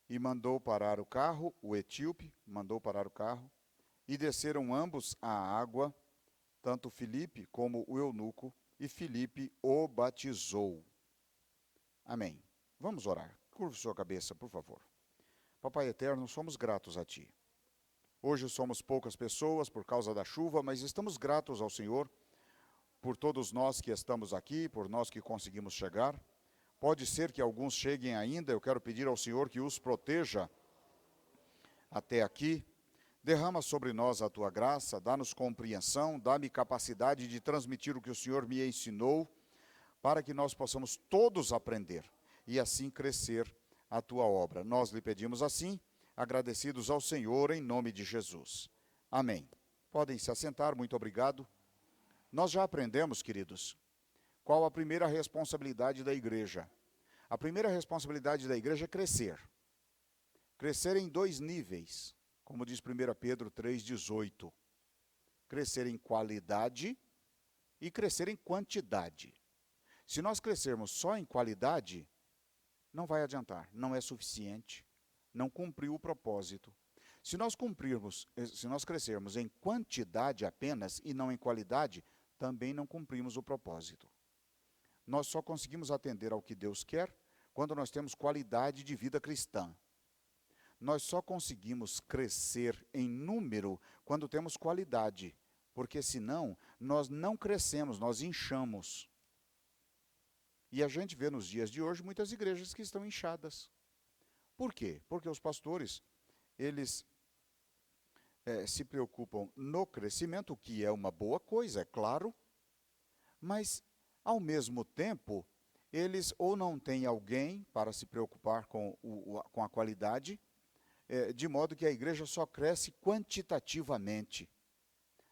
E mandou parar o carro, o etíope mandou parar o carro, e desceram ambos à água, tanto Filipe como o eunuco, e Filipe o batizou. Amém. Vamos orar. Curve sua cabeça, por favor. Papai eterno, somos gratos a Ti. Hoje somos poucas pessoas por causa da chuva, mas estamos gratos ao Senhor por todos nós que estamos aqui, por nós que conseguimos chegar. Pode ser que alguns cheguem ainda, eu quero pedir ao Senhor que os proteja até aqui. Derrama sobre nós a Tua graça, dá-nos compreensão, dá-me capacidade de transmitir o que o Senhor me ensinou, para que nós possamos todos aprender e assim crescer a Tua obra. Nós lhe pedimos assim, agradecidos ao Senhor, em nome de Jesus. Amém. Podem se assentar, muito obrigado. Nós já aprendemos, queridos, qual a primeira responsabilidade da igreja. A primeira responsabilidade da igreja é crescer. Crescer em dois níveis, como diz 1 Pedro 3,18. Crescer em qualidade e crescer em quantidade. Se nós crescermos só em qualidade, não vai adiantar, não é suficiente, não cumpriu o propósito. Se nós crescermos em quantidade apenas e não em qualidade, também não cumprimos o propósito. Nós só conseguimos atender ao que Deus quer quando nós temos qualidade de vida cristã. Nós só conseguimos crescer em número quando temos qualidade, porque senão nós não crescemos, nós inchamos. E a gente vê nos dias de hoje muitas igrejas que estão inchadas. Por quê? Porque os pastores, eles se preocupam no crescimento, o que é uma boa coisa, é claro, mas, ao mesmo tempo, eles ou não têm alguém para se preocupar com a qualidade, de modo que a igreja só cresce quantitativamente.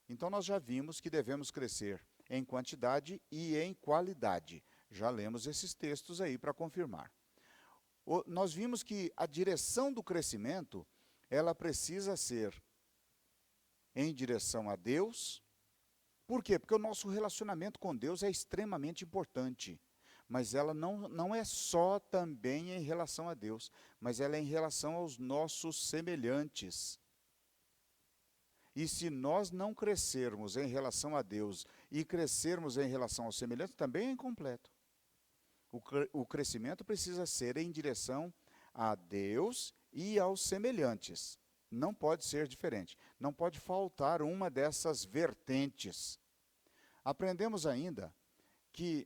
Então, nós já vimos que devemos crescer em quantidade e em qualidade. Já lemos esses textos aí para confirmar. Nós vimos que a direção do crescimento, ela precisa ser em direção a Deus. Por quê? Porque o nosso relacionamento com Deus é extremamente importante. Mas ela não é só também em relação a Deus, mas ela é em relação aos nossos semelhantes. E se nós não crescermos em relação a Deus e crescermos em relação aos semelhantes, também é incompleto. O crescimento precisa ser em direção a Deus e aos semelhantes. Não pode ser diferente. Não pode faltar uma dessas vertentes. Aprendemos ainda que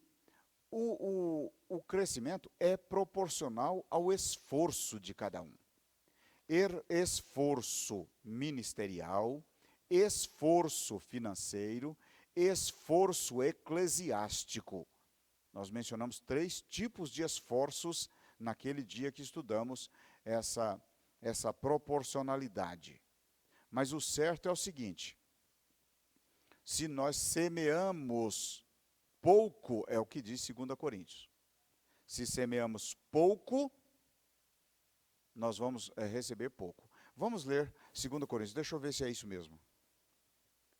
o crescimento é proporcional ao esforço de cada um. Esforço ministerial, esforço financeiro, esforço eclesiástico. Nós mencionamos 3 tipos de esforços naquele dia que estudamos essa proporcionalidade. Mas o certo é o seguinte: se nós semeamos pouco, é o que diz 2 Coríntios. Se semeamos pouco, nós vamos receber pouco. Vamos ler 2 Coríntios, deixa eu ver se é isso mesmo.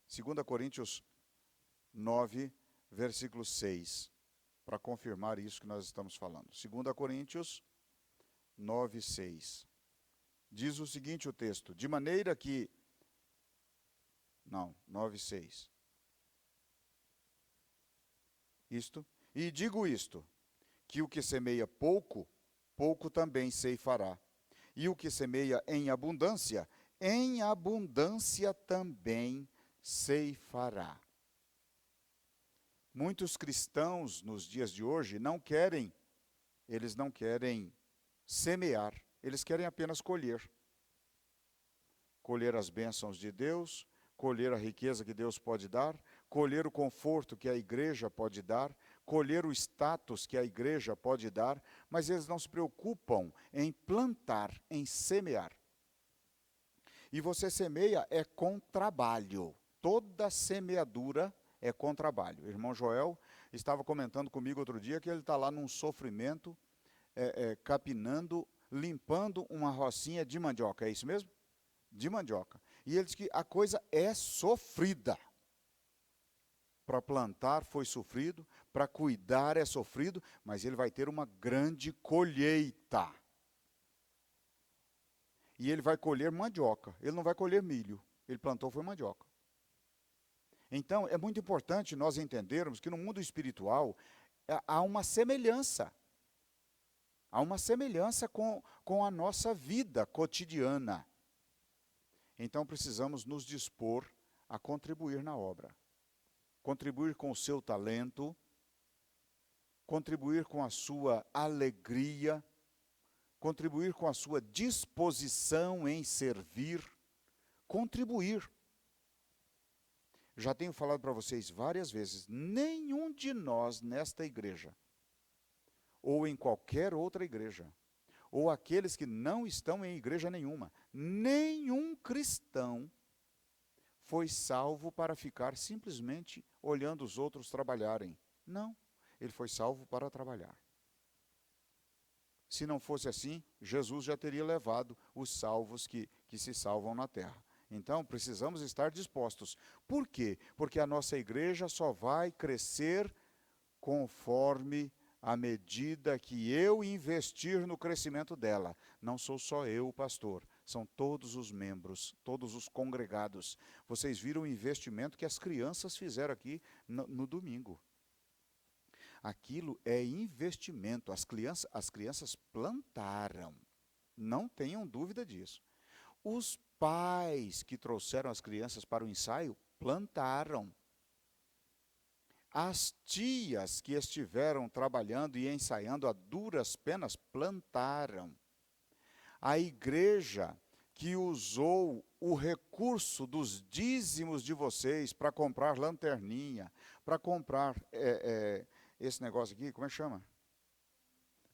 2 Coríntios 9, versículo 6, para confirmar isso que nós estamos falando. 2 Coríntios 9, 6. Diz o seguinte o texto: de maneira que... Não, 9, 6. E digo isto, que o que semeia pouco, pouco também ceifará. E o que semeia em abundância também ceifará. Muitos cristãos nos dias de hoje eles não querem semear, eles querem apenas colher. Colher as bênçãos de Deus, colher a riqueza que Deus pode dar, colher o conforto que a igreja pode dar, colher o status que a igreja pode dar, mas eles não se preocupam em plantar, em semear. E você semeia com trabalho. Toda semeadura é com trabalho. O irmão Joel estava comentando comigo outro dia que ele está lá num sofrimento, capinando, limpando uma rocinha de mandioca. É isso mesmo? De mandioca. E ele diz que a coisa é sofrida. Para plantar foi sofrido, para cuidar é sofrido, mas ele vai ter uma grande colheita. e ele vai colher mandioca. Ele não vai colher milho. Ele plantou foi mandioca. Então, é muito importante nós entendermos que no mundo espiritual há uma semelhança. Há uma semelhança com a nossa vida cotidiana. Então, precisamos nos dispor a contribuir na obra. Contribuir com o seu talento, contribuir com a sua alegria, contribuir com a sua disposição em servir, contribuir. Já tenho falado para vocês várias vezes, nenhum de nós nesta igreja, ou em qualquer outra igreja, ou aqueles que não estão em igreja nenhuma, nenhum cristão foi salvo para ficar simplesmente olhando os outros trabalharem. Não, ele foi salvo para trabalhar. Se não fosse assim, Jesus já teria levado os salvos que se salvam na terra. Então, precisamos estar dispostos. Por quê? Porque a nossa igreja só vai crescer conforme a medida que eu investir no crescimento dela. Não sou só eu o pastor, são todos os membros, todos os congregados. Vocês viram o investimento que as crianças fizeram aqui no domingo. Aquilo é investimento, as crianças plantaram, não tenham dúvida disso. Os pais que trouxeram as crianças para o ensaio, plantaram. As tias que estiveram trabalhando e ensaiando a duras penas, plantaram. A igreja que usou o recurso dos dízimos de vocês para comprar lanterninha, para comprar esse negócio aqui, como é que chama?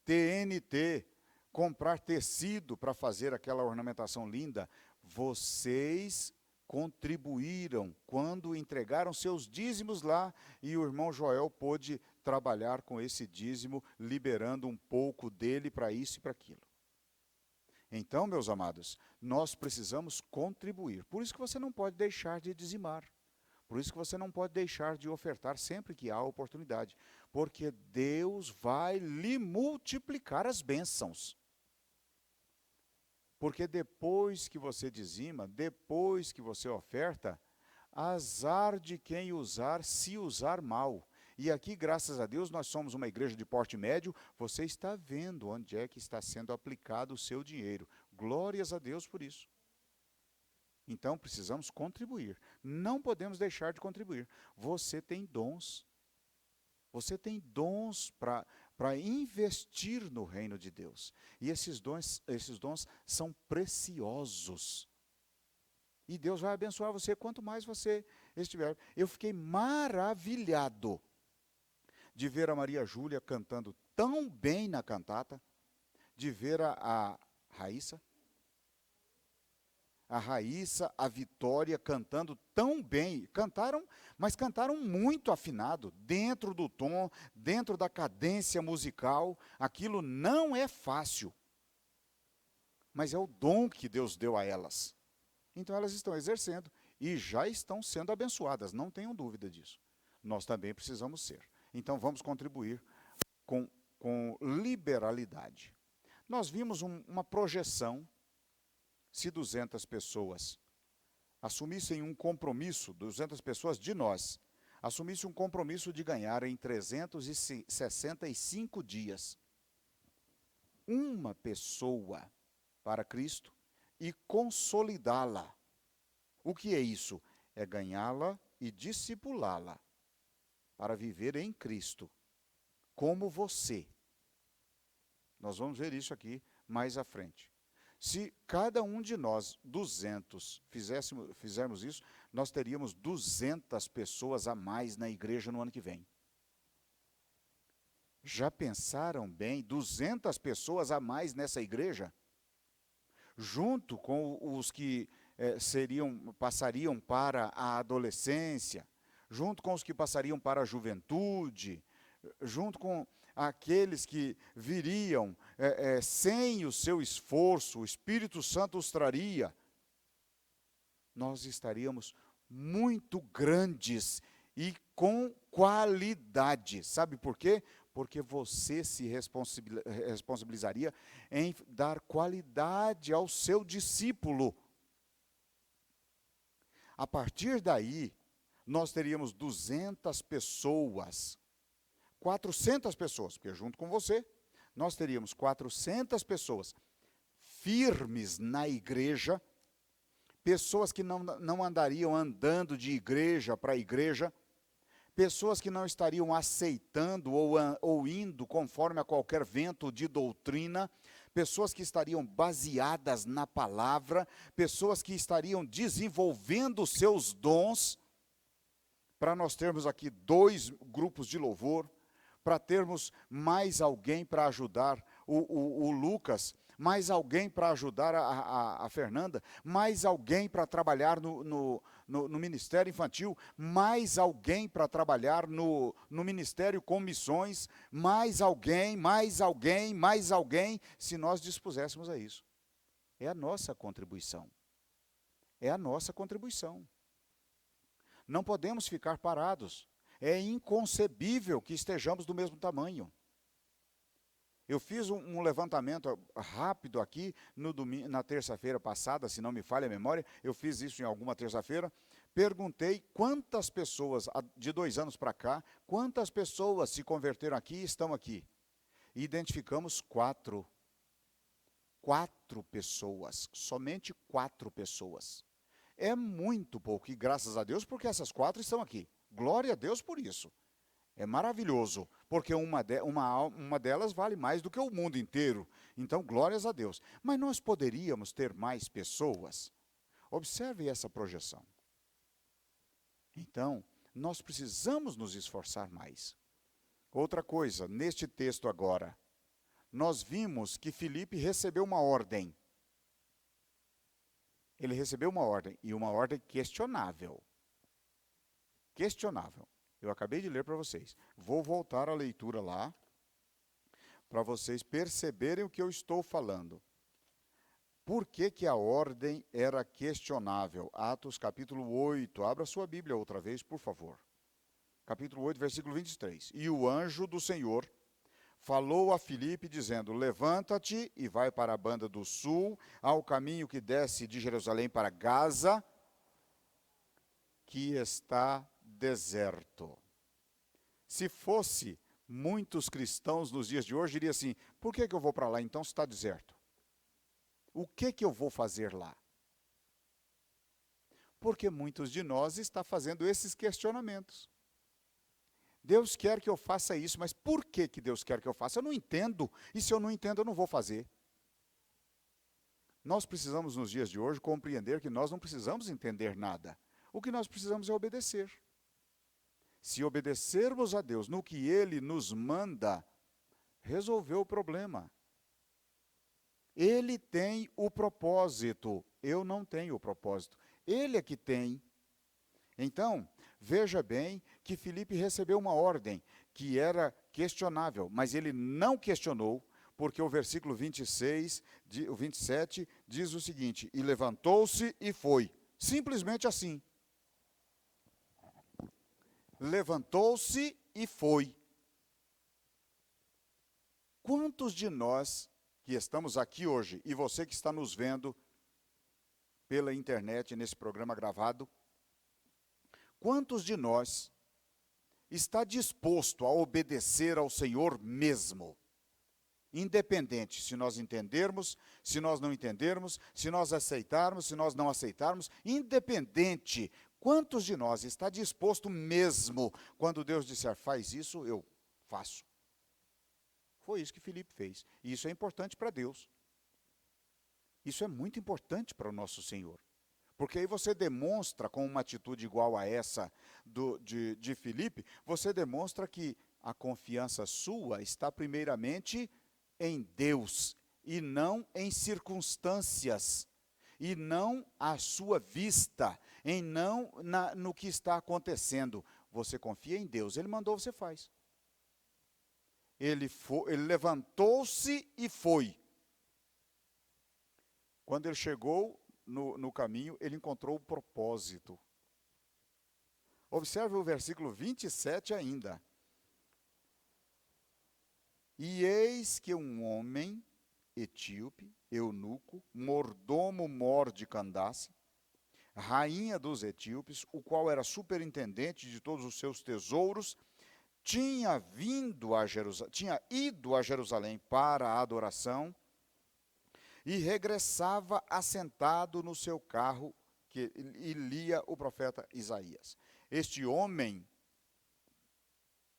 TNT, comprar tecido para fazer aquela ornamentação linda, vocês contribuíram quando entregaram seus dízimos lá e o irmão Joel pôde trabalhar com esse dízimo, liberando um pouco dele para isso e para aquilo. Então, meus amados, nós precisamos contribuir. Por isso que você não pode deixar de dizimar. Por isso que você não pode deixar de ofertar sempre que há oportunidade. Porque Deus vai lhe multiplicar as bênçãos. Porque depois que você dizima, depois que você oferta, azar de quem usar, se usar mal. E aqui, graças a Deus, nós somos uma igreja de porte médio, você está vendo onde é que está sendo aplicado o seu dinheiro. Glórias a Deus por isso. Então, precisamos contribuir. Não podemos deixar de contribuir. Você tem dons. Você tem dons para investir no reino de Deus. E esses dons são preciosos. E Deus vai abençoar você quanto mais você estiver. Eu fiquei maravilhado de ver a Maria Júlia cantando tão bem na cantata, de ver a Raíssa, a Vitória cantando tão bem. Cantaram, mas cantaram muito afinado, dentro do tom, dentro da cadência musical. Aquilo não é fácil, mas é o dom que Deus deu a elas. Então elas estão exercendo e já estão sendo abençoadas, não tenham dúvida disso. Nós também precisamos ser. Então vamos contribuir com liberalidade. Nós vimos uma projeção. Se 200 pessoas assumissem um compromisso, 200 pessoas de nós, assumissem um compromisso de ganhar em 365 dias, uma pessoa para Cristo e consolidá-la. O que é isso? É ganhá-la e discipulá-la para viver em Cristo, como você. Nós vamos ver isso aqui mais à frente. Se cada um de nós, 200, fizermos isso, nós teríamos 200 pessoas a mais na igreja no ano que vem. Já pensaram bem? 200 pessoas a mais nessa igreja? Junto com os que passariam para a adolescência, junto com os que passariam para a juventude, junto com aqueles que viriam sem o seu esforço, o Espírito Santo os traria, nós estaríamos muito grandes e com qualidade. Sabe por quê? porque você se responsabilizaria em dar qualidade ao seu discípulo. A partir daí, nós teríamos 200 pessoas, 400 pessoas, porque junto com você, nós teríamos 400 pessoas firmes na igreja, pessoas que não andariam andando de igreja para igreja, pessoas que não estariam aceitando ou indo conforme a qualquer vento de doutrina, pessoas que estariam baseadas na palavra, pessoas que estariam desenvolvendo os seus dons, para nós termos aqui 2 grupos de louvor, para termos mais alguém para ajudar o Lucas, mais alguém para ajudar a Fernanda, mais alguém para trabalhar no Ministério Infantil, mais alguém para trabalhar no Ministério com Missões, mais alguém, se nós dispuséssemos a isso. É a nossa contribuição. É a nossa contribuição. Não podemos ficar parados. É inconcebível que estejamos do mesmo tamanho. Eu fiz um levantamento rápido aqui na terça-feira passada, se não me falha a memória, eu fiz isso em alguma terça-feira, perguntei quantas pessoas, de 2 anos para cá, quantas pessoas se converteram aqui e estão aqui. E identificamos 4. 4 pessoas, somente 4 pessoas. É muito pouco, e graças a Deus, porque essas 4 estão aqui. Glória a Deus por isso. É maravilhoso, porque uma delas vale mais do que o mundo inteiro. Então, glórias a Deus. Mas nós poderíamos ter mais pessoas? Observe essa projeção. Então, nós precisamos nos esforçar mais. Outra coisa, neste texto agora, nós vimos que Filipe recebeu uma ordem. Ele recebeu uma ordem, e uma ordem questionável. Questionável. Eu acabei de ler para vocês. Vou voltar à leitura lá, para vocês perceberem o que eu estou falando. Por que a ordem era questionável? Atos capítulo 8, abra sua Bíblia outra vez, por favor. Capítulo 8, versículo 23. E o anjo do Senhor falou a Filipe, dizendo, levanta-te e vai para a banda do sul, ao caminho que desce de Jerusalém para Gaza, que está deserto. Se fosse muitos cristãos nos dias de hoje, diria assim, por que eu vou para lá então se está deserto? O que eu vou fazer lá? Porque muitos de nós estão fazendo esses questionamentos. Deus quer que eu faça isso, mas por que Deus quer que eu faça? Eu não entendo, e se eu não entendo, eu não vou fazer. Nós precisamos, nos dias de hoje, compreender que nós não precisamos entender nada. O que nós precisamos é obedecer. Se obedecermos a Deus no que Ele nos manda, resolveu o problema. Ele tem o propósito, eu não tenho o propósito. Ele é que tem. Então, veja bem que Filipe recebeu uma ordem que era questionável, mas ele não questionou, porque o versículo 26, o 27, diz o seguinte, e levantou-se e foi. Simplesmente assim. Levantou-se e foi. Quantos de nós que estamos aqui hoje, e você que está nos vendo pela internet, nesse programa gravado, quantos de nós está disposto a obedecer ao Senhor mesmo? Independente se nós entendermos, se nós não entendermos, se nós aceitarmos, se nós não aceitarmos, independente, quantos de nós está disposto mesmo, quando Deus disser, faz isso, eu faço. Foi isso que Filipe fez. E isso é importante para Deus. Isso é muito importante para o nosso Senhor. Porque aí você demonstra, com uma atitude igual a essa de Filipe, você demonstra que a confiança sua está primeiramente em Deus, e não em circunstâncias, e não à sua vista, e não no que está acontecendo. Você confia em Deus, Ele mandou, você faz. Ele levantou-se e foi. Quando ele chegou no caminho, ele encontrou o propósito. Observe o versículo 27 ainda. E eis que um homem etíope, eunuco, mordomo-mor de Candace, rainha dos etíopes, o qual era superintendente de todos os seus tesouros, tinha ido a Jerusalém para a adoração e regressava assentado no seu carro e lia o profeta Isaías. Este homem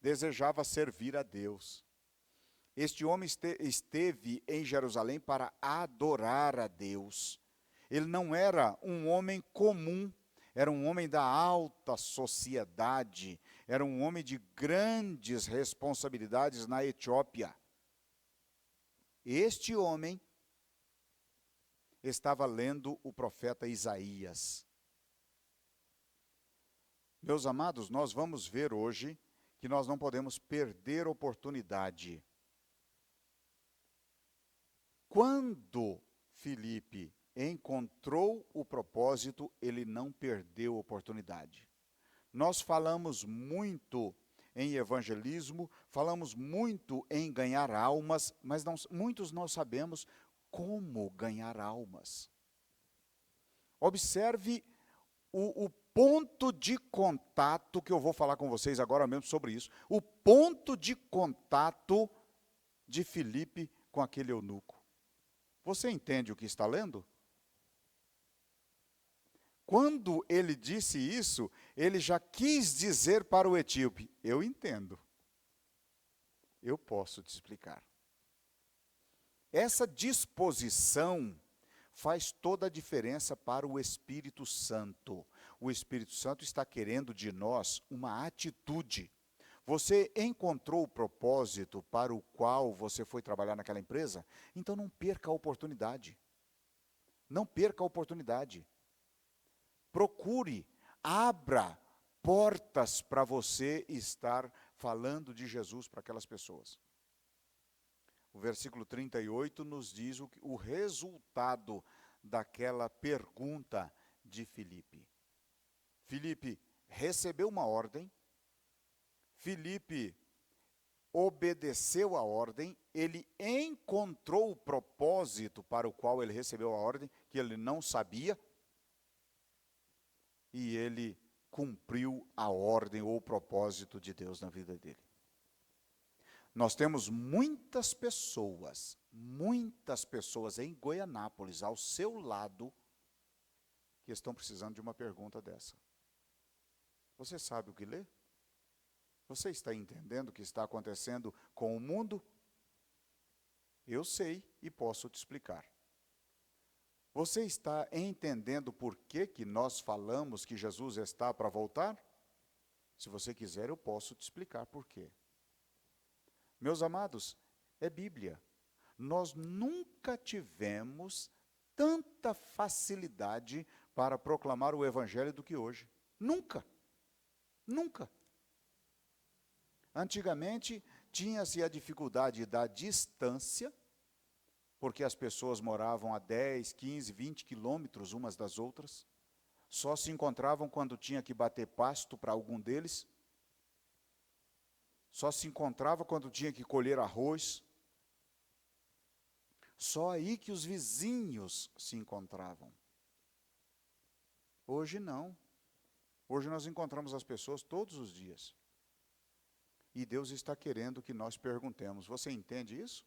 desejava servir a Deus. Este homem esteve em Jerusalém para adorar a Deus. Ele não era um homem comum, era um homem da alta sociedade, era um homem de grandes responsabilidades na Etiópia. Este homem estava lendo o profeta Isaías. Meus amados, nós vamos ver hoje que nós não podemos perder a oportunidade. Quando Filipe encontrou o propósito, ele não perdeu a oportunidade. Nós falamos muito em evangelismo, falamos muito em ganhar almas, mas muitos não sabemos como ganhar almas. Observe o ponto de contato, que eu vou falar com vocês agora mesmo sobre isso, o ponto de contato de Filipe com aquele eunuco. Você entende o que está lendo? Quando ele disse isso, ele já quis dizer para o etíope: eu entendo, eu posso te explicar. Essa disposição faz toda a diferença para o Espírito Santo. O Espírito Santo está querendo de nós uma atitude. Você encontrou o propósito para o qual você foi trabalhar naquela empresa? Então não perca a oportunidade. Não perca a oportunidade. Procure, abra portas para você estar falando de Jesus para aquelas pessoas. O versículo 38 nos diz o resultado daquela pergunta de Filipe. Filipe recebeu uma ordem, Filipe obedeceu a ordem, ele encontrou o propósito para o qual ele recebeu a ordem, que ele não sabia, e ele cumpriu a ordem ou o propósito de Deus na vida dele. Nós temos muitas pessoas em Goianápolis, ao seu lado, que estão precisando de uma pergunta dessa. Você sabe o que ler? Você está entendendo o que está acontecendo com o mundo? Eu sei e posso te explicar. Você está entendendo por que nós falamos que Jesus está para voltar? Se você quiser, eu posso te explicar por quê. Meus amados, é Bíblia. Nós nunca tivemos tanta facilidade para proclamar o Evangelho do que hoje. Nunca. Nunca. Antigamente, tinha-se a dificuldade da distância, porque as pessoas moravam a 10, 15, 20 quilômetros umas das outras. Só se encontravam quando tinha que bater pasto para algum deles. Só se encontrava quando tinha que colher arroz. Só aí que os vizinhos se encontravam. Hoje não. Hoje nós encontramos as pessoas todos os dias. E Deus está querendo que nós perguntemos: você entende isso?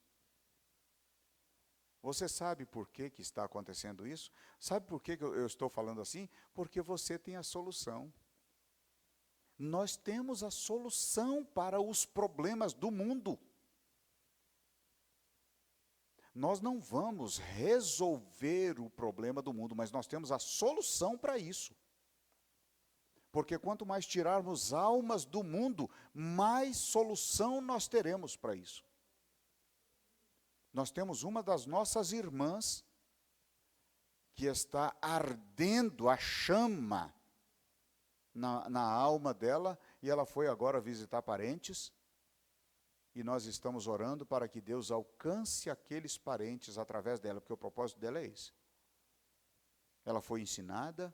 Você sabe por que está acontecendo isso? Sabe por que eu estou falando assim? Porque você tem a solução. Nós temos a solução para os problemas do mundo. Nós não vamos resolver o problema do mundo, mas nós temos a solução para isso. Porque quanto mais tirarmos almas do mundo, mais solução nós teremos para isso. Nós temos uma das nossas irmãs que está ardendo a chama na alma dela, e ela foi agora visitar parentes, e nós estamos orando para que Deus alcance aqueles parentes através dela, porque o propósito dela é esse. Ela foi ensinada,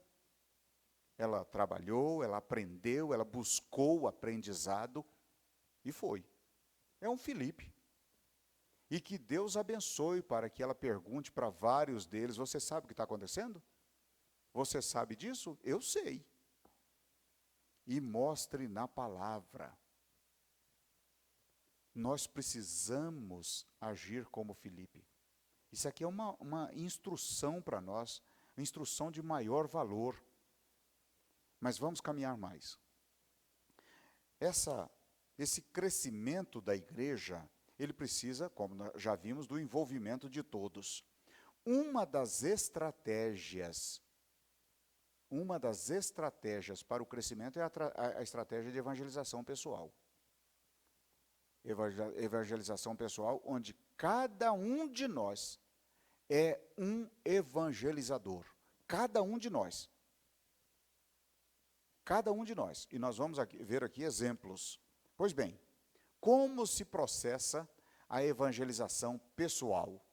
ela trabalhou, ela aprendeu, ela buscou o aprendizado, e foi. É um Filipe. E que Deus abençoe para que ela pergunte para vários deles: você sabe o que está acontecendo? Você sabe disso? Eu sei. E mostre na palavra. Nós precisamos agir como Filipe. Isso aqui é uma instrução para nós, uma instrução de maior valor. Mas vamos caminhar mais. Esse crescimento da igreja, ele precisa, como nós já vimos, do envolvimento de todos. Uma das estratégias para o crescimento é a estratégia de evangelização pessoal. Evangelização pessoal, onde cada um de nós é um evangelizador. Cada um de nós. Cada um de nós. E nós vamos ver aqui exemplos. Pois bem, como se processa a evangelização pessoal?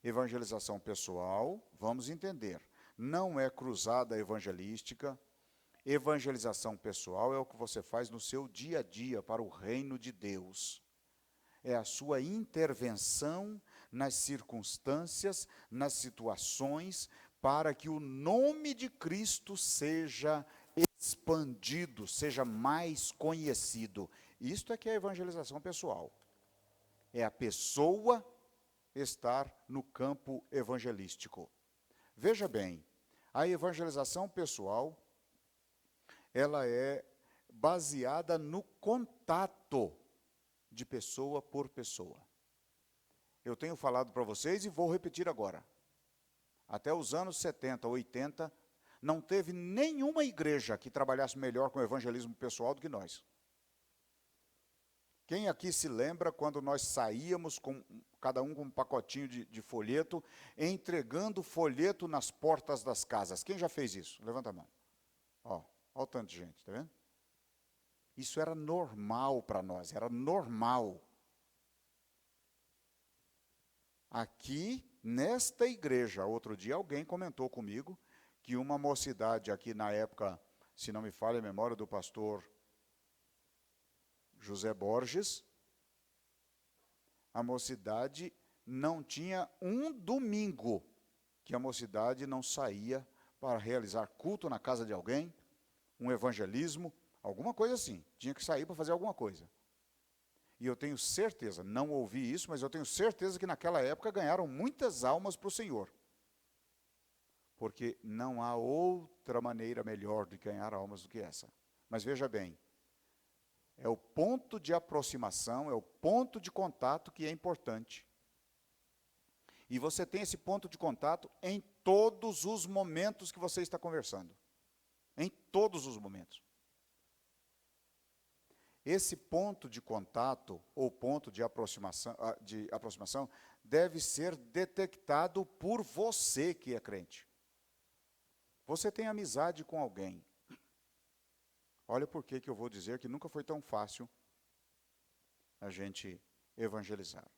Evangelização pessoal, vamos entender, não é cruzada evangelística. Evangelização pessoal é o que você faz no seu dia a dia para o reino de Deus. É a sua intervenção nas circunstâncias, nas situações, para que o nome de Cristo seja expandido, seja mais conhecido. Isto é que é a evangelização pessoal. É a pessoa estar no campo evangelístico. Veja bem, a evangelização pessoal, ela é baseada no contato de pessoa por pessoa. Eu tenho falado para vocês e vou repetir agora. Até os anos 70, 80, não teve nenhuma igreja que trabalhasse melhor com o evangelismo pessoal do que nós. Quem aqui se lembra quando nós saíamos, cada um com um pacotinho de folheto, entregando folheto nas portas das casas? Quem já fez isso? Levanta a mão. Olha o tanto de gente, está vendo? Isso era normal para nós, era normal. Aqui, nesta igreja, outro dia alguém comentou comigo que uma mocidade aqui na época, se não me falha a memória, do pastor José Borges, a mocidade não tinha um domingo que a mocidade não saía para realizar culto na casa de alguém, um evangelismo, alguma coisa assim. Tinha que sair para fazer alguma coisa. E eu tenho certeza, não ouvi isso, mas eu tenho certeza que naquela época ganharam muitas almas para o Senhor. Porque não há outra maneira melhor de ganhar almas do que essa. Mas veja bem, é o ponto de aproximação, é o ponto de contato que é importante. E você tem esse ponto de contato em todos os momentos que você está conversando. Em todos os momentos. Esse ponto de contato, ou ponto de aproximação, deve ser detectado por você que é crente. Você tem amizade com alguém. Olha por que eu vou dizer que nunca foi tão fácil a gente evangelizar.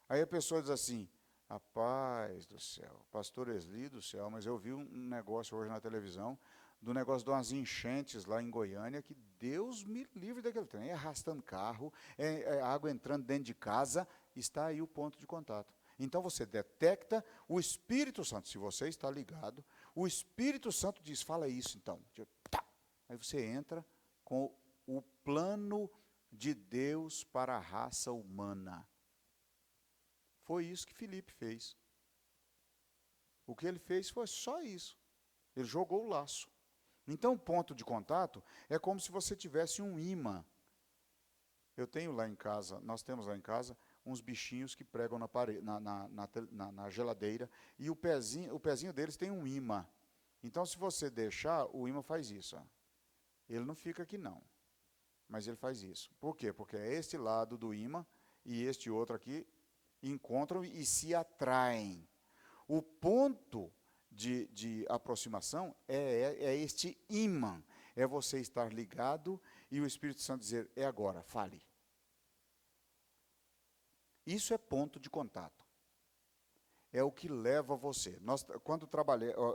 Aí a pessoa diz assim: rapaz do céu, pastor Esli do céu, mas eu vi um negócio hoje na televisão, do negócio de umas enchentes lá em Goiânia, que Deus me livre daquele trem. É arrastando carro, é água entrando dentro de casa, está aí o ponto de contato. Então você detecta o Espírito Santo, se você está ligado, o Espírito Santo diz: fala isso então. Aí você entra com o plano de Deus para a raça humana. Foi isso que Filipe fez. O que ele fez foi só isso. Ele jogou o laço. Então, o ponto de contato é como se você tivesse um imã. Eu tenho lá em casa, nós temos lá em casa, uns bichinhos que pregam na parede, na geladeira, e o pezinho deles tem um imã. Então, se você deixar, o imã faz isso. Ó. Ele não fica aqui, não. Mas ele faz isso. Por quê? Porque é este lado do imã e este outro aqui encontram e se atraem. O ponto de aproximação é este imã. É você estar ligado e o Espírito Santo dizer: é agora, fale. Isso é ponto de contato. É o que leva você. Quando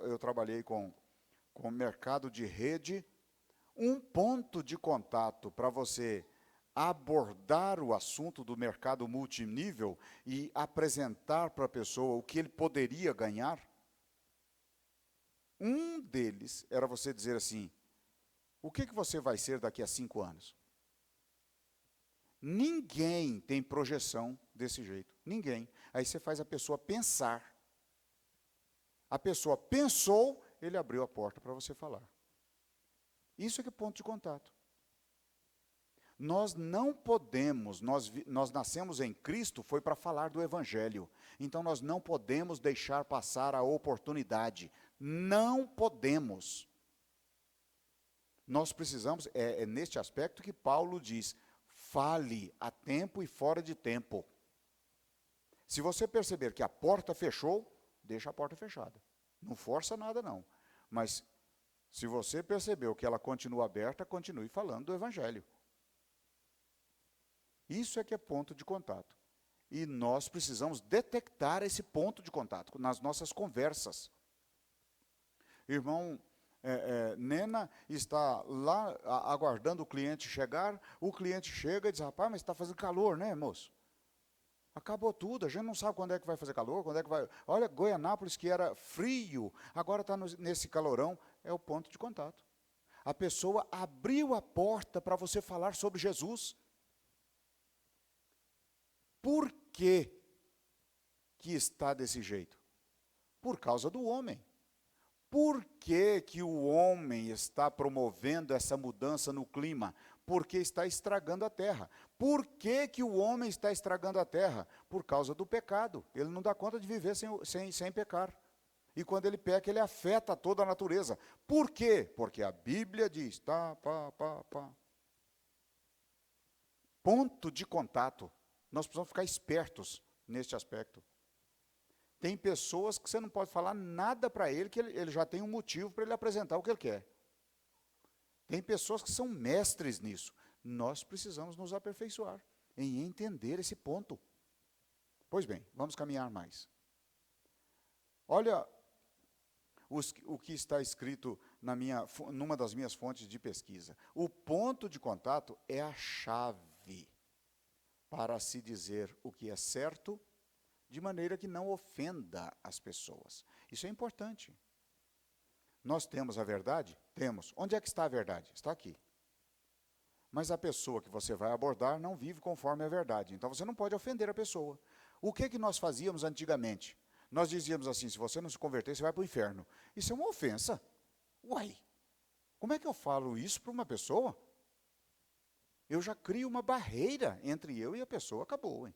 eu trabalhei com o mercado de rede, um ponto de contato para você abordar o assunto do mercado multinível e apresentar para a pessoa o que ele poderia ganhar. Um deles era você dizer assim: o que você vai ser daqui a 5 anos? Ninguém tem projeção desse jeito. Ninguém. Aí você faz a pessoa pensar. A pessoa pensou, ele abriu a porta para você falar. Isso é que é ponto de contato. Nós não podemos, nós nascemos em Cristo, foi para falar do Evangelho. Então nós não podemos deixar passar a oportunidade. Não podemos. Nós precisamos, é neste aspecto que Paulo diz: fale a tempo e fora de tempo. Se você perceber que a porta fechou, deixa a porta fechada. Não força nada não. Mas se você percebeu que ela continua aberta, continue falando do Evangelho. Isso é que é ponto de contato. E nós precisamos detectar esse ponto de contato nas nossas conversas. Irmão Nena está lá aguardando o cliente chegar, o cliente chega e diz: rapaz, mas está fazendo calor, né, moço? Acabou tudo, a gente não sabe quando é que vai fazer calor, quando é que vai... Olha, Goianápolis, que era frio, agora está nesse calorão. É o ponto de contato. A pessoa abriu a porta para você falar sobre Jesus. Por que está desse jeito? Por causa do homem. Por que o homem está promovendo essa mudança no clima? Porque está estragando a terra. Por que o homem está estragando a terra? Por causa do pecado. Ele não dá conta de viver sem pecar. E quando ele peca, ele afeta toda a natureza. Por quê? Porque a Bíblia diz, Ponto de contato. Nós precisamos ficar espertos neste aspecto. Tem pessoas que você não pode falar nada para ele, que ele já tem um motivo para ele apresentar o que ele quer. Tem pessoas que são mestres nisso. Nós precisamos nos aperfeiçoar em entender esse ponto. Pois bem, vamos caminhar mais. Olha o que está escrito numa das minhas fontes de pesquisa. O ponto de contato é a chave para se dizer o que é certo, de maneira que não ofenda as pessoas. Isso é importante. Nós temos a verdade? Temos. Onde é que está a verdade? Está aqui. Mas a pessoa que você vai abordar não vive conforme a verdade. Então você não pode ofender a pessoa. O que nós fazíamos antigamente? Nós dizíamos assim: se você não se converter, você vai para o inferno. Isso é uma ofensa. Uai, como é que eu falo isso para uma pessoa? Eu já crio uma barreira entre eu e a pessoa, acabou. Hein?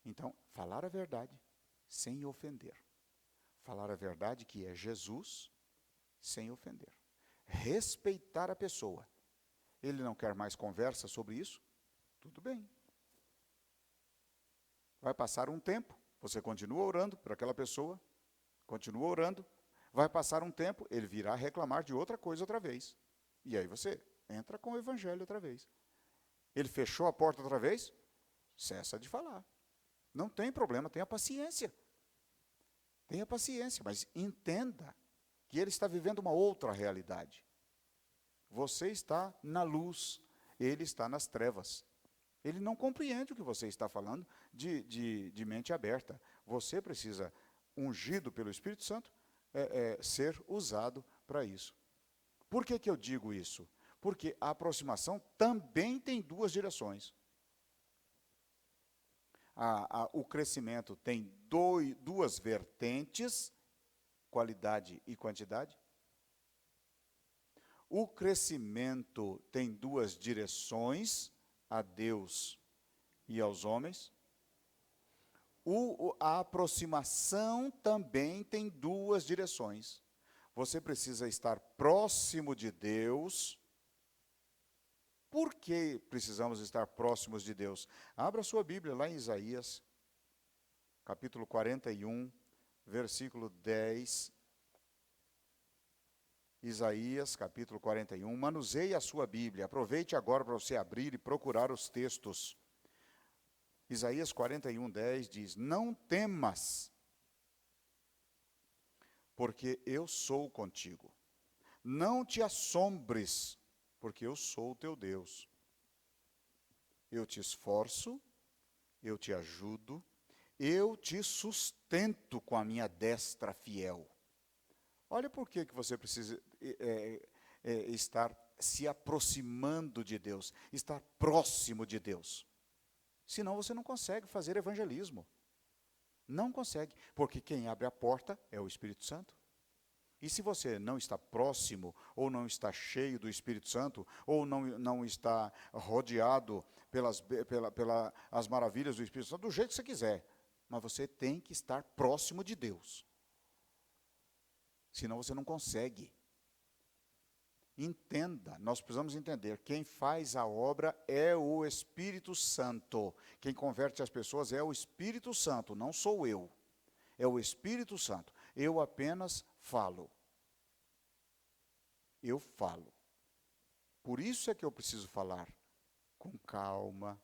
Então, falar a verdade sem ofender. Falar a verdade, que é Jesus, sem ofender. Respeitar a pessoa. Ele não quer mais conversa sobre isso? Tudo bem. Vai passar um tempo, você continua orando por aquela pessoa, continua orando, vai passar um tempo, ele virá reclamar de outra coisa outra vez. E aí você entra com o Evangelho outra vez. Ele fechou a porta outra vez? Cessa de falar. Não tem problema, tenha paciência. Tenha paciência, mas entenda que ele está vivendo uma outra realidade. Você está na luz, ele está nas trevas. Ele não compreende o que você está falando de mente aberta. Você precisa, ungido pelo Espírito Santo, ser usado para isso. Por que eu digo isso? Porque a aproximação também tem duas direções. O crescimento tem duas vertentes, qualidade e quantidade. O crescimento tem duas direções, a Deus e aos homens. A aproximação também tem duas direções. Você precisa estar próximo de Deus. Por que precisamos estar próximos de Deus? Abra sua Bíblia lá em Isaías, capítulo 41, versículo 10. Isaías, capítulo 41. Manuseie a sua Bíblia. Aproveite agora para você abrir e procurar os textos. Isaías 41, 10 diz: não temas, porque eu sou contigo. Não te assombres, porque eu sou o teu Deus. eu te esforço, eu te ajudo, eu te sustento com a minha destra fiel. Olha por que você precisa estar se aproximando de Deus, estar próximo de Deus. Senão você não consegue fazer evangelismo. Não consegue, porque quem abre a porta é o Espírito Santo. E se você não está próximo, ou não está cheio do Espírito Santo, ou não está rodeado pelas as maravilhas do Espírito Santo, do jeito que você quiser, mas você tem que estar próximo de Deus. Senão você não consegue. Entenda, nós precisamos entender, quem faz a obra é o Espírito Santo. Quem converte as pessoas é o Espírito Santo, não sou eu. É o Espírito Santo. Eu apenas falo. Eu falo. Por isso é que eu preciso falar com calma,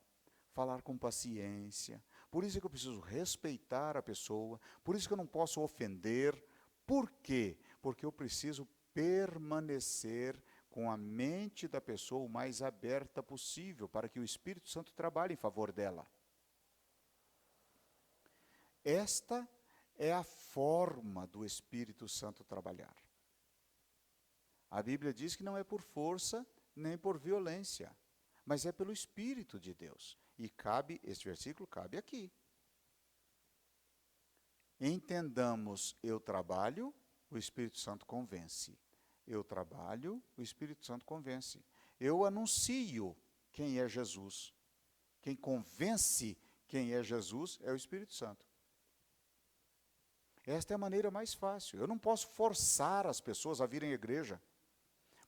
falar com paciência. Por isso é que eu preciso respeitar a pessoa. Por isso que eu não posso ofender. Por quê? Porque eu preciso permanecer com a mente da pessoa o mais aberta possível, para que o Espírito Santo trabalhe em favor dela. Esta é a forma do Espírito Santo trabalhar. A Bíblia diz que não é por força nem por violência, mas é pelo Espírito de Deus. E este versículo cabe aqui. Entendamos, eu trabalho, o Espírito Santo convence. Eu trabalho, o Espírito Santo convence. Eu anuncio quem é Jesus. Quem convence quem é Jesus é o Espírito Santo. Esta é a maneira mais fácil. Eu não posso forçar as pessoas a virem à igreja.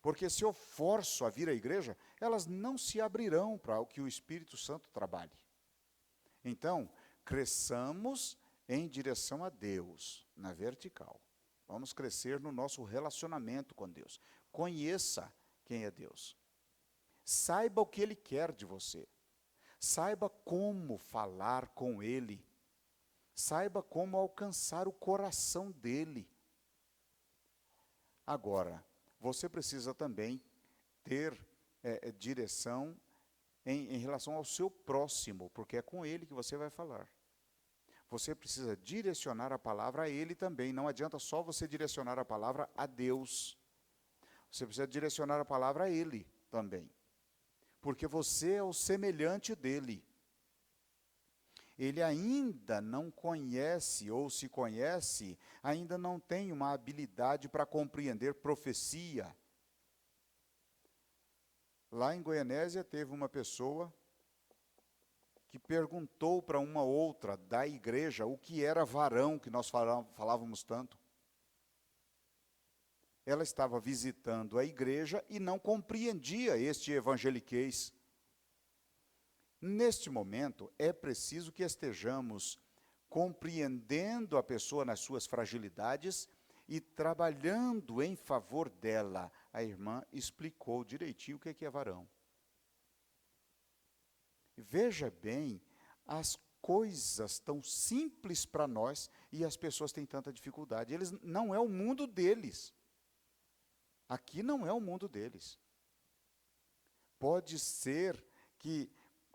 Porque se eu forço a vir à igreja, elas não se abrirão para o que o Espírito Santo trabalhe. Então, cresçamos em direção a Deus, na vertical. Vamos crescer no nosso relacionamento com Deus. Conheça quem é Deus. Saiba o que Ele quer de você. Saiba como falar com Ele. Saiba como alcançar o coração dEle. Agora, você precisa também ter direção em relação ao seu próximo, porque é com ele que você vai falar. Você precisa direcionar a palavra a ele também. Não adianta só você direcionar a palavra a Deus. Você precisa direcionar a palavra a ele também. Porque você é o semelhante dele. Ele ainda não conhece, ou se conhece, ainda não tem uma habilidade para compreender profecia. Lá em Goianésia teve uma pessoa que perguntou para uma outra da igreja o que era varão, que nós falávamos tanto. Ela estava visitando a igreja e não compreendia este evangeliquez. Neste momento, é preciso que estejamos compreendendo a pessoa nas suas fragilidades e trabalhando em favor dela. A irmã explicou direitinho o que é varão. Veja bem, as coisas tão simples para nós e as pessoas têm tanta dificuldade. Não é o mundo deles. Aqui não é o mundo deles. Pode ser que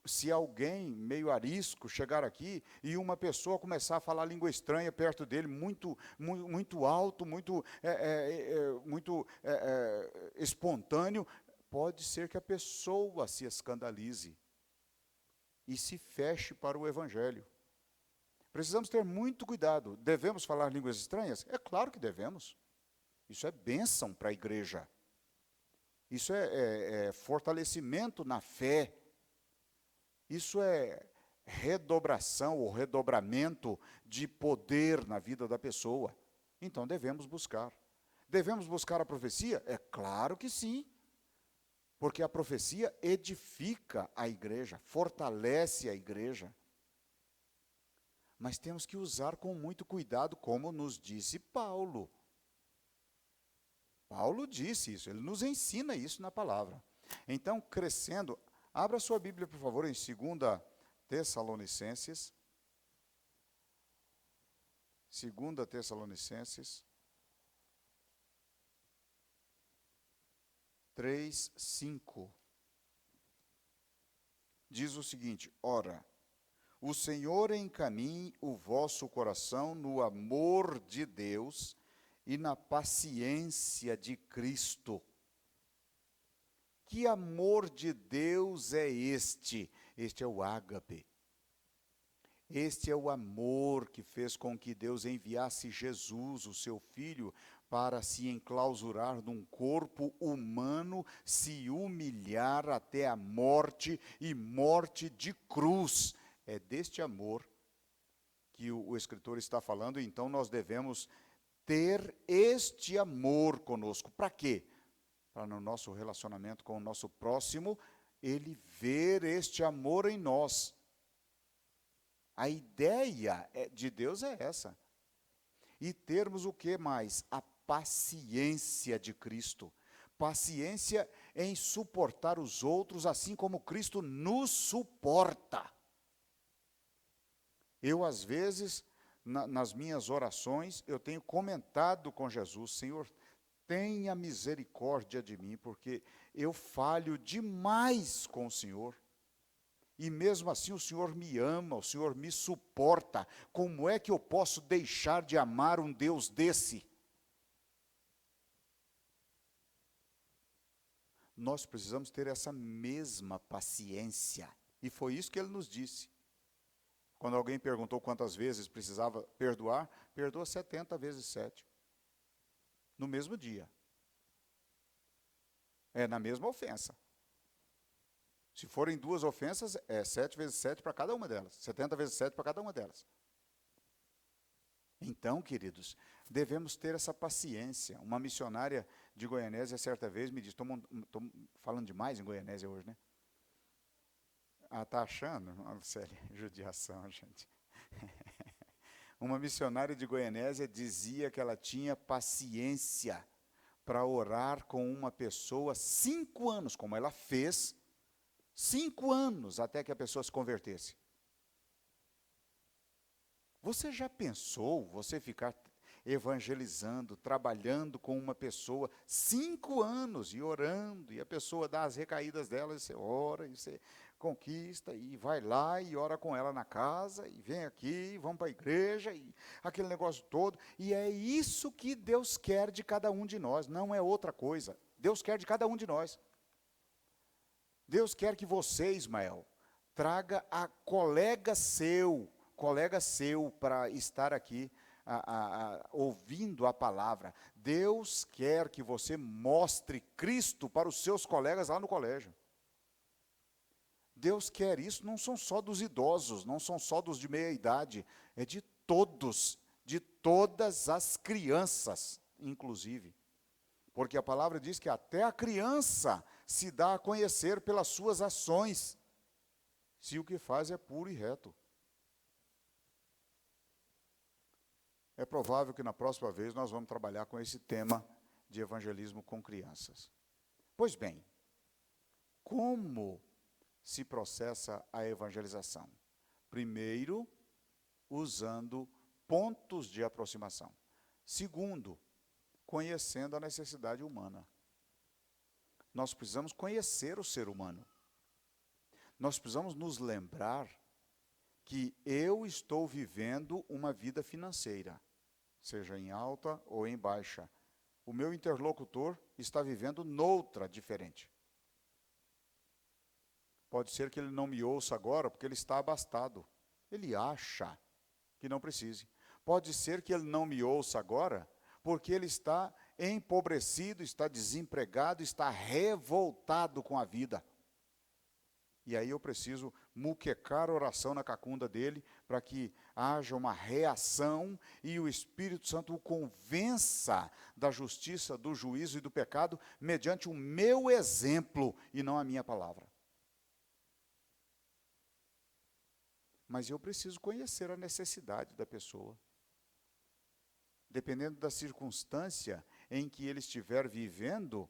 se alguém meio arisco chegar aqui e uma pessoa começar a falar língua estranha perto dele, muito alto, muito espontâneo, pode ser que a pessoa se escandalize e se feche para o Evangelho. Precisamos ter muito cuidado. Devemos falar línguas estranhas? É claro que devemos. Isso é bênção para a igreja. Isso é fortalecimento na fé. Isso é redobração ou redobramento de poder na vida da pessoa. Então devemos buscar. Devemos buscar a profecia? É claro que sim. Porque a profecia edifica a igreja, fortalece a igreja. Mas temos que usar com muito cuidado, como nos disse Paulo. Paulo disse isso, ele nos ensina isso na palavra. Então, crescendo, abra sua Bíblia, por favor, em 2 Tessalonicenses. 2 Tessalonicenses 3:5. diz o seguinte: ora, o Senhor encaminhe o vosso coração no amor de Deus e na paciência de Cristo. Que amor de Deus é este? Este é o ágape. Este é o amor que fez com que Deus enviasse Jesus, o seu Filho, para se enclausurar num corpo humano, se humilhar até a morte e morte de cruz. É deste amor que o escritor está falando, então nós devemos ter este amor conosco. Para quê? Para no nosso relacionamento com o nosso próximo, ele ver este amor em nós. A ideia de Deus é essa. E termos o que mais? A paciência de Cristo. Paciência em suportar os outros, assim como Cristo nos suporta. Eu, às vezes, nas minhas orações, eu tenho comentado com Jesus: Senhor, tenha misericórdia de mim, porque eu falho demais com o Senhor. E mesmo assim o Senhor me ama, o Senhor me suporta. Como é que eu posso deixar de amar um Deus desse? Nós precisamos ter essa mesma paciência. E foi isso que ele nos disse. Quando alguém perguntou quantas vezes precisava perdoar, perdoa 70 vezes 7. No mesmo dia. É na mesma ofensa. Se forem 2 ofensas, é 7 vezes 7 para cada uma delas. 70 vezes 7 para cada uma delas. Então, queridos, devemos ter essa paciência. Uma missionária de Goianésia, certa vez, me disse, estou falando demais em Goianésia hoje, né? Ah, está achando? Sério, judiação, gente. Uma missionária de Goianésia dizia que ela tinha paciência para orar com uma pessoa 5 anos, como ela fez, 5 anos até que a pessoa se convertesse. Você já pensou você ficar evangelizando, trabalhando com uma pessoa 5 anos e orando, e a pessoa dá as recaídas dela, e você ora, e você conquista, e vai lá e ora com ela na casa, e vem aqui, e vamos para a igreja, e aquele negócio todo. E é isso que Deus quer de cada um de nós, não é outra coisa. Deus quer de cada um de nós. Deus quer que você, Ismael, traga a colega seu para estar aqui ouvindo a palavra. Deus quer que você mostre Cristo para os seus colegas lá no colégio. Deus quer isso, não são só dos idosos, não são só dos de meia idade, é de todos, de todas as crianças, inclusive. Porque a palavra diz que até a criança se dá a conhecer pelas suas ações, se o que faz é puro e reto. É provável que na próxima vez nós vamos trabalhar com esse tema de evangelismo com crianças. Pois bem, como se processa a evangelização? Primeiro, usando pontos de aproximação. Segundo, conhecendo a necessidade humana. Nós precisamos conhecer o ser humano. Nós precisamos nos lembrar que eu estou vivendo uma vida financeira, seja em alta ou em baixa. O meu interlocutor está vivendo noutra diferente. Pode ser que ele não me ouça agora porque ele está abastado. Ele acha que não precise. Pode ser que ele não me ouça agora porque ele está empobrecido, está desempregado, está revoltado com a vida. E aí eu preciso muquecar oração na cacunda dele para que haja uma reação e o Espírito Santo o convença da justiça, do juízo e do pecado mediante o meu exemplo e não a minha palavra. Mas eu preciso conhecer a necessidade da pessoa. Dependendo da circunstância em que ele estiver vivendo,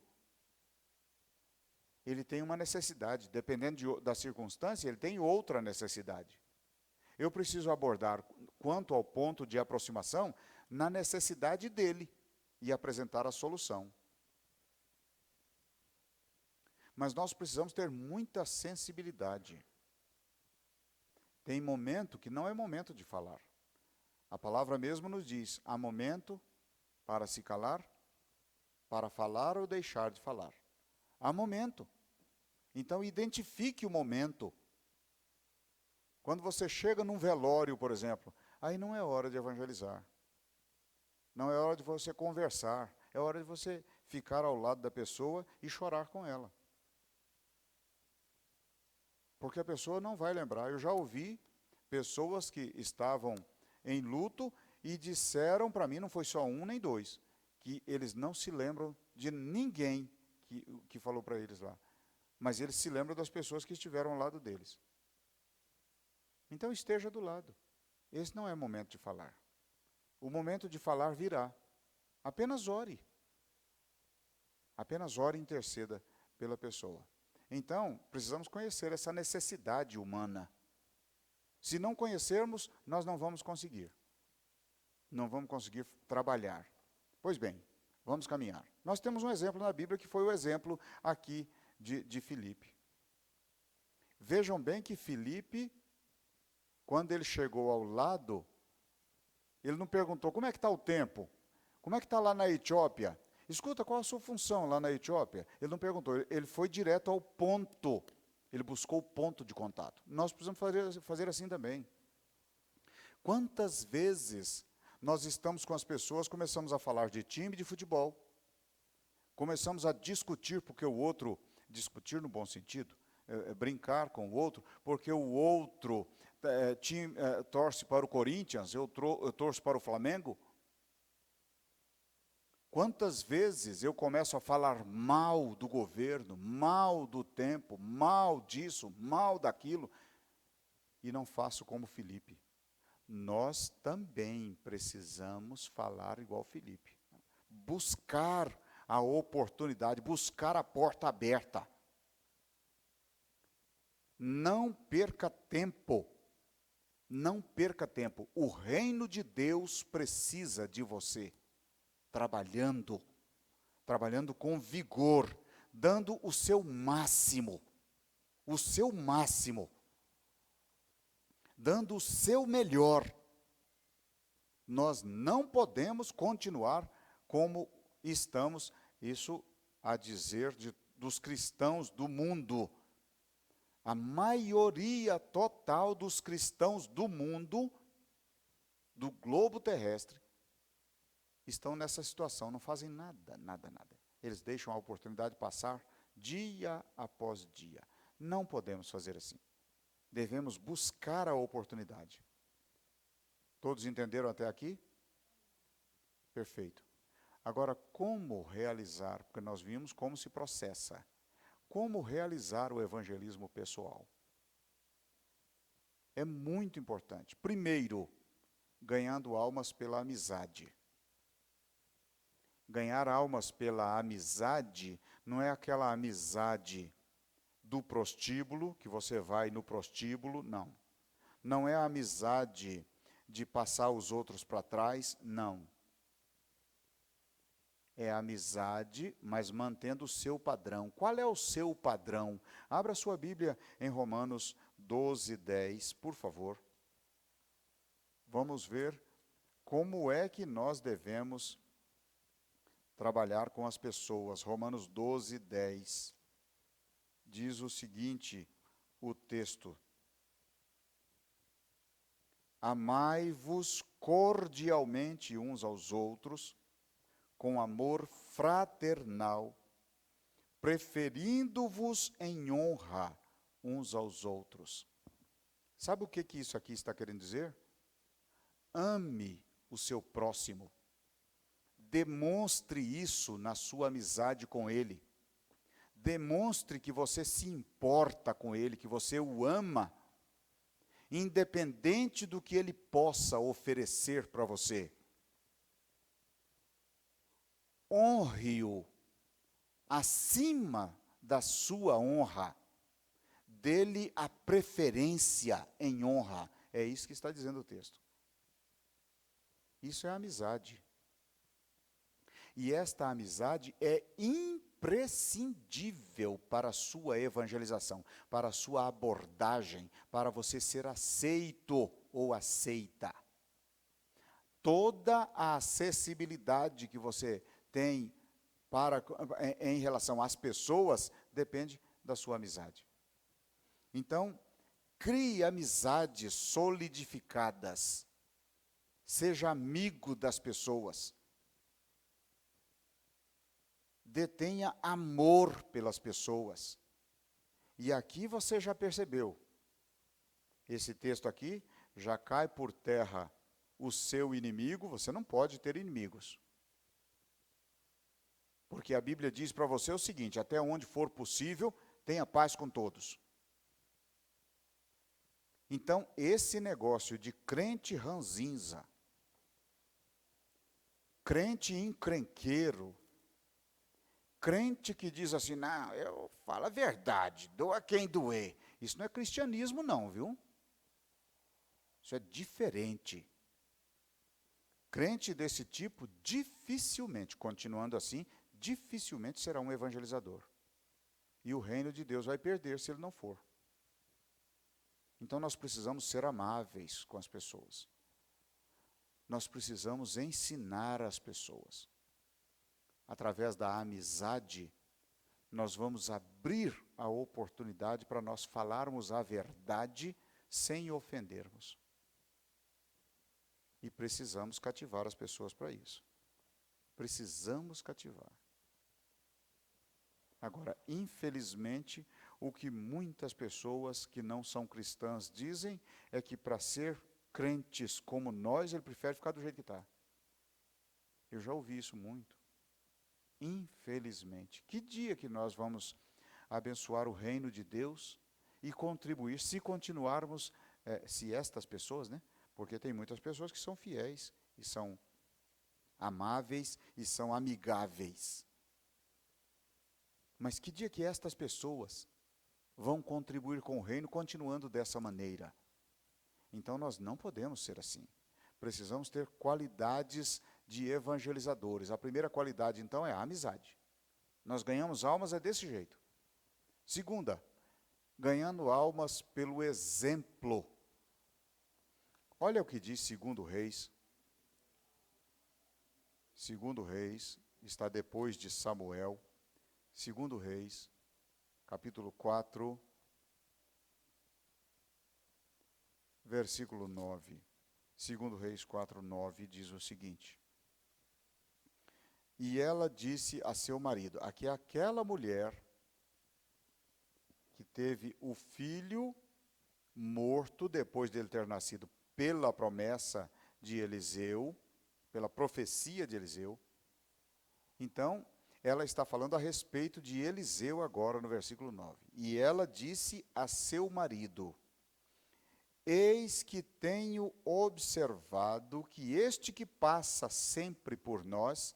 ele tem uma necessidade. Dependendo da circunstância, ele tem outra necessidade. Eu preciso abordar, quanto ao ponto de aproximação, na necessidade dele e apresentar a solução. Mas nós precisamos ter muita sensibilidade. Tem momento que não é momento de falar. A palavra mesmo nos diz, há momento para se calar, para falar ou deixar de falar. Há momento. Então, identifique o momento. Quando você chega num velório, por exemplo, aí não é hora de evangelizar. Não é hora de você conversar. É hora de você ficar ao lado da pessoa e chorar com ela. Porque a pessoa não vai lembrar. Eu já ouvi pessoas que estavam em luto e disseram para mim, não foi só um nem dois, que eles não se lembram de ninguém que falou para eles lá. Mas eles se lembram das pessoas que estiveram ao lado deles. Então esteja do lado. Esse não é o momento de falar. O momento de falar virá. Apenas ore. Apenas ore e interceda pela pessoa. Então, precisamos conhecer essa necessidade humana. Se não conhecermos, nós não vamos conseguir. Não vamos conseguir trabalhar. Pois bem, vamos caminhar. Nós temos um exemplo na Bíblia que foi o exemplo aqui de Filipe. Vejam bem que Filipe, quando ele chegou ao lado, ele não perguntou, como é que está o tempo? Como é que está lá na Etiópia? Escuta, qual a sua função lá na Etiópia? Ele não perguntou, ele foi direto ao ponto. Ele buscou o ponto de contato. Nós precisamos fazer assim também. Quantas vezes nós estamos com as pessoas, começamos a falar de time de futebol, começamos a discutir, porque o outro, discutir no bom sentido, brincar com o outro, porque o outro torce para o Corinthians, eu torço para o Flamengo. Quantas vezes eu começo a falar mal do governo, mal do tempo, mal disso, mal daquilo, e não faço como Filipe. Nós também precisamos falar igual Filipe. Buscar a oportunidade, buscar a porta aberta. Não perca tempo. Não perca tempo. O reino de Deus precisa de você. Trabalhando com vigor, dando o seu máximo, dando o seu melhor. Nós não podemos continuar como estamos, isso a dizer dos cristãos do mundo. A maioria total dos cristãos do mundo, do globo terrestre, estão nessa situação, não fazem nada. Eles deixam a oportunidade passar dia após dia. Não podemos fazer assim. Devemos buscar a oportunidade. Todos entenderam até aqui? Perfeito. Agora, como realizar? Porque nós vimos como se processa. Como realizar o evangelismo pessoal? É muito importante. Primeiro, ganhando almas pela amizade. Ganhar almas pela amizade não é aquela amizade do prostíbulo, que você vai no prostíbulo, não. Não é a amizade de passar os outros para trás, não. É a amizade, mas mantendo o seu padrão. Qual é o seu padrão? Abra sua Bíblia em Romanos 12:10, por favor. Vamos ver como é que nós devemos trabalhar com as pessoas. Romanos 12:10. Diz o seguinte, o texto. Amai-vos cordialmente uns aos outros, com amor fraternal, preferindo-vos em honra uns aos outros. Sabe o que isso aqui está querendo dizer? Ame o seu próximo. Demonstre isso na sua amizade com ele. Demonstre que você se importa com ele, que você o ama, independente do que ele possa oferecer para você. Honre-o acima da sua honra. Dê-lhe a preferência em honra. É isso que está dizendo o texto. Isso é amizade. E esta amizade é imprescindível para a sua evangelização, para a sua abordagem, para você ser aceito ou aceita. Toda a acessibilidade que você tem em relação às pessoas depende da sua amizade. Então, crie amizades solidificadas. Seja amigo das pessoas. Detenha amor pelas pessoas. E aqui você já percebeu. Esse texto aqui já cai por terra o seu inimigo. Você não pode ter inimigos. Porque a Bíblia diz para você o seguinte: até onde for possível, tenha paz com todos. Então, esse negócio de crente ranzinza, crente encrenqueiro, crente que diz assim, não, eu falo a verdade, doa quem doer. Isso não é cristianismo não, viu? Isso é diferente. Crente desse tipo, dificilmente, continuando assim, dificilmente será um evangelizador. E o reino de Deus vai perder se ele não for. Então nós precisamos ser amáveis com as pessoas. Nós precisamos ensinar as pessoas. Através da amizade, nós vamos abrir a oportunidade para nós falarmos a verdade sem ofendermos. E precisamos cativar as pessoas para isso. Precisamos cativar. Agora, infelizmente, o que muitas pessoas que não são cristãs dizem é que para ser crentes como nós, ele prefere ficar do jeito que está. Eu já ouvi isso muito. Infelizmente. Que dia que nós vamos abençoar o reino de Deus e contribuir, se continuarmos, se estas pessoas, né? Porque tem muitas pessoas que são fiéis e são amáveis e são amigáveis. Mas que dia que estas pessoas vão contribuir com o reino continuando dessa maneira? Então nós não podemos ser assim. Precisamos ter qualidades de evangelizadores. A primeira qualidade, então, é a amizade. Nós ganhamos almas desse jeito. Segunda, ganhando almas pelo exemplo. Olha o que diz 2 Reis. 2 Reis, está depois de Samuel. 2 Reis, capítulo 4, versículo 9. 2 Reis 4, 9, diz o seguinte. E ela disse a seu marido, aqui é aquela mulher que teve o filho morto depois dele ter nascido pela promessa de Eliseu, pela profecia de Eliseu. Então, ela está falando a respeito de Eliseu agora no versículo 9. E ela disse a seu marido, eis que tenho observado que este que passa sempre por nós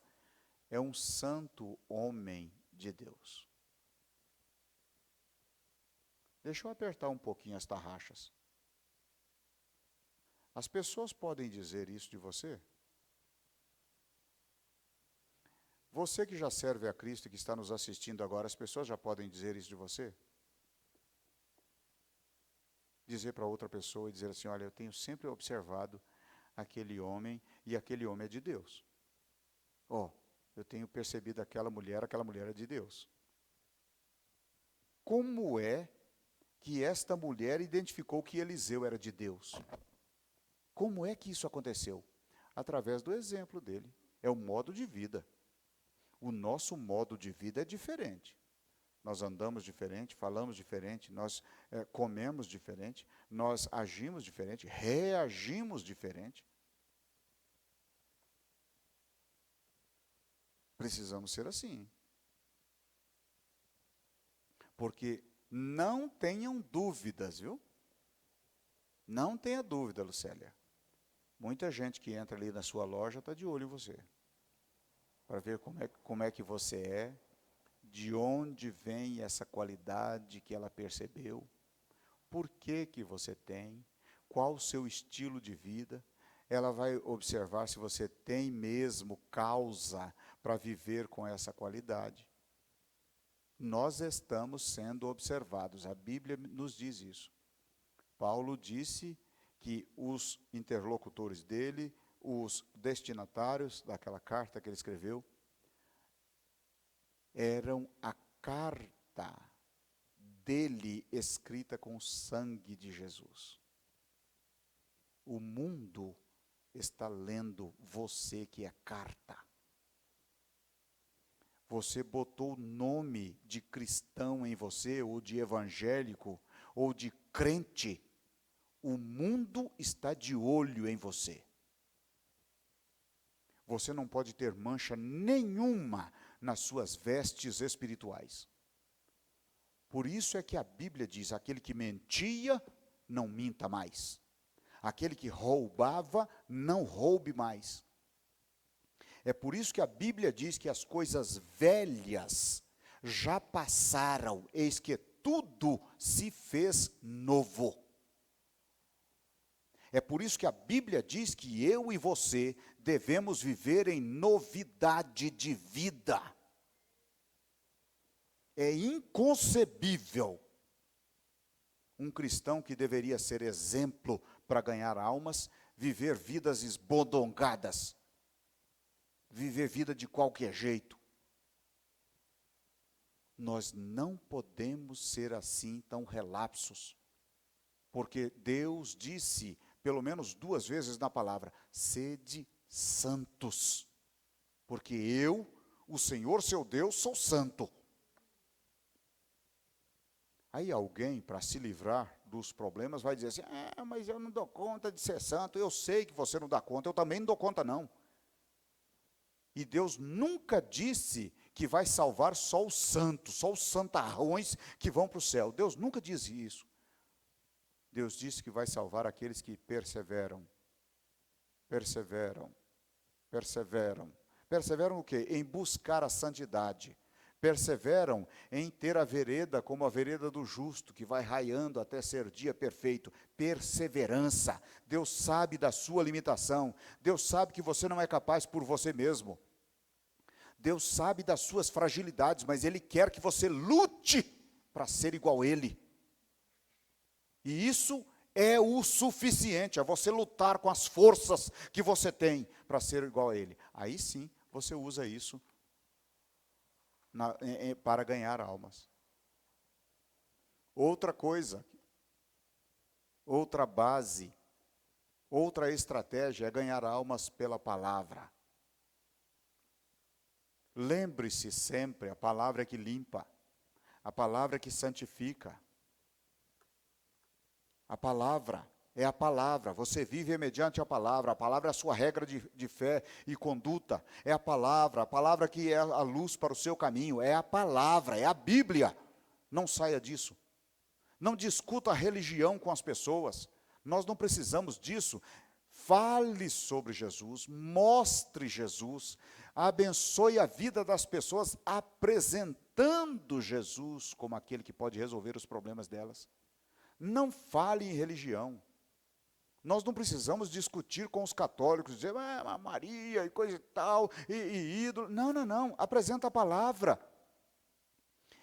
é um santo homem de Deus. Deixa eu apertar um pouquinho as tarraxas. As pessoas podem dizer isso de você? Você que já serve a Cristo e que está nos assistindo agora, as pessoas já podem dizer isso de você? Dizer para outra pessoa e dizer assim, olha, eu tenho sempre observado aquele homem e aquele homem é de Deus. Eu tenho percebido aquela mulher é de Deus. Como é que esta mulher identificou que Eliseu era de Deus? Como é que isso aconteceu? Através do exemplo dele. É o modo de vida. O nosso modo de vida é diferente. Nós andamos diferente, falamos diferente, nós comemos diferente, nós agimos diferente, reagimos diferente. Precisamos ser assim. Porque não tenham dúvidas, viu? Não tenha dúvida, Lucélia. Muita gente que entra ali na sua loja está de olho em você. Para ver como é que você é, de onde vem essa qualidade que ela percebeu, por que você tem, qual o seu estilo de vida. Ela vai observar se você tem mesmo causa para viver com essa qualidade. Nós estamos sendo observados. A Bíblia nos diz isso. Paulo disse que os interlocutores dele, os destinatários daquela carta que ele escreveu, eram a carta dele escrita com o sangue de Jesus. O mundo está lendo você, que é carta. Você botou o nome de cristão em você, ou de evangélico, ou de crente. O mundo está de olho em você. Você não pode ter mancha nenhuma nas suas vestes espirituais. Por isso é que a Bíblia diz: aquele que mentia, não minta mais. Aquele que roubava, não roube mais. É por isso que a Bíblia diz que as coisas velhas já passaram, eis que tudo se fez novo. É por isso que a Bíblia diz que eu e você devemos viver em novidade de vida. É inconcebível um cristão que deveria ser exemplo para ganhar almas, viver vidas esbodongadas, viver vida de qualquer jeito. Nós não podemos ser assim tão relapsos, porque Deus disse, pelo menos 2 vezes na palavra: sede santos, porque eu, o Senhor seu Deus, sou santo. Aí alguém, para se livrar dos problemas, vai dizer assim: mas eu não dou conta de ser santo. Eu sei que você não dá conta, eu também não dou conta não. E Deus nunca disse que vai salvar só os santos, só os santarrões que vão para o céu. Deus nunca diz isso. Deus disse que vai salvar aqueles que perseveram. Perseveram. Perseveram. Perseveram o quê? Em buscar a santidade. Perseveram em ter a vereda como a vereda do justo, que vai raiando até ser dia perfeito. Perseverança. Deus sabe da sua limitação. Deus sabe que você não é capaz por você mesmo. Deus sabe das suas fragilidades, mas Ele quer que você lute para ser igual a Ele. E isso é o suficiente, é você lutar com as forças que você tem para ser igual a Ele. Aí sim, você usa isso para ganhar almas. Outra coisa, outra base, outra estratégia é ganhar almas pela palavra. Lembre-se sempre, a palavra que limpa, a palavra que santifica. A palavra é a palavra, você vive mediante a palavra é a sua regra de fé e conduta, é a palavra que é a luz para o seu caminho, é a palavra, é a Bíblia. Não saia disso. Não discuta a religião com as pessoas, nós não precisamos disso. Fale sobre Jesus, mostre Jesus, abençoe a vida das pessoas, apresentando Jesus como aquele que pode resolver os problemas delas. Não fale em religião. Nós não precisamos discutir com os católicos, dizer, Maria e coisa e tal, e ídolo. Não, não, não. Apresenta a palavra.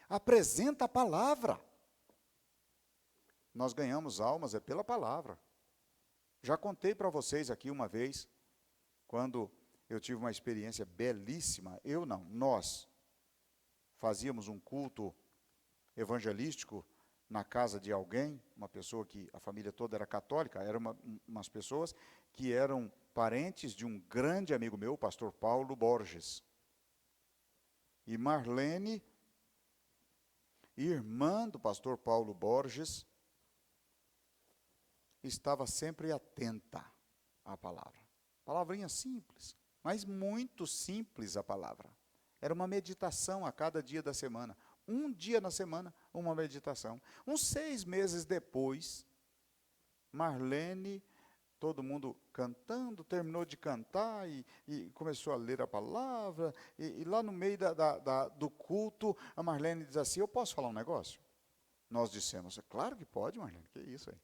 Apresenta a palavra. Nós ganhamos almas é pela palavra. Já contei para vocês aqui uma vez, quando eu tive uma experiência belíssima. Nós fazíamos um culto evangelístico na casa de alguém, uma pessoa que a família toda era católica, eram umas pessoas que eram parentes de um grande amigo meu, o pastor Paulo Borges. E Marlene, irmã do pastor Paulo Borges, estava sempre atenta à palavra. Palavrinha simples, mas muito simples a palavra. Era uma meditação a cada dia da semana. Um dia na semana, uma meditação. Uns 6 meses depois, Marlene, todo mundo cantando, terminou de cantar e começou a ler a palavra. E lá no meio do culto, a Marlene diz assim: eu posso falar um negócio? Nós dissemos: é claro que pode, Marlene, que isso aí?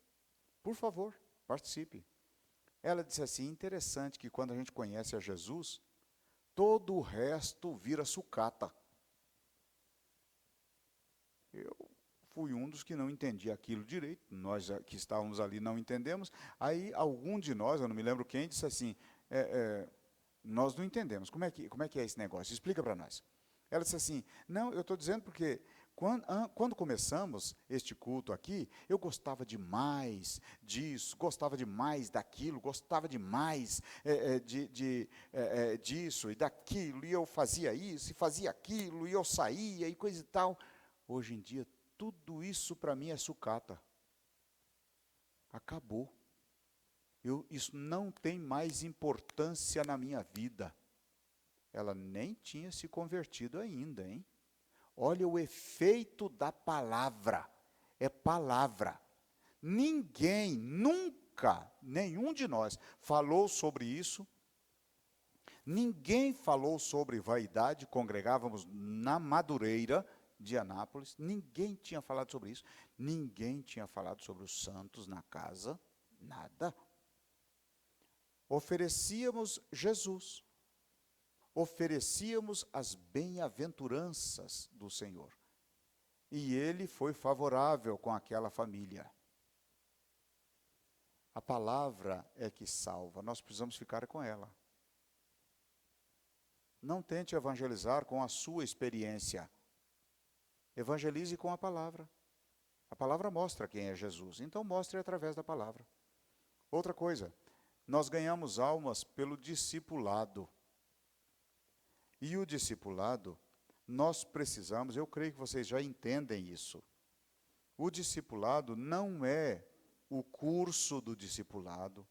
Por favor, participe. Ela disse assim: interessante que quando a gente conhece a Jesus, todo o resto vira sucata. Eu fui um dos que não entendia aquilo direito, nós que estávamos ali não entendemos. Aí algum de nós, eu não me lembro quem, disse assim, nós não entendemos, como é que é esse negócio? Explica para nós. Ela disse assim, não, eu estou dizendo porque quando começamos este culto aqui, eu gostava demais disso, gostava demais daquilo, gostava demais disso e daquilo, e eu fazia isso, e fazia aquilo, e eu saía, e coisa e tal. Hoje em dia, tudo isso para mim é sucata. Acabou. Isso não tem mais importância na minha vida. Ela nem tinha se convertido ainda, hein? Olha o efeito da palavra. É palavra. Ninguém, nunca, nenhum de nós falou sobre isso. Ninguém falou sobre vaidade. Congregávamos na Madureira de Anápolis. Ninguém tinha falado sobre isso. Ninguém tinha falado sobre os santos na casa. Nada. Oferecíamos Jesus. Oferecíamos as bem-aventuranças do Senhor. E ele foi favorável com aquela família. A palavra é que salva, nós precisamos ficar com ela. Não tente evangelizar com a sua experiência. Evangelize com a palavra. A palavra mostra quem é Jesus, então mostre através da palavra. Outra coisa, nós ganhamos almas pelo discipulado. E o discipulado, nós precisamos, eu creio que vocês já entendem isso. O discipulado não é o curso do discipulado.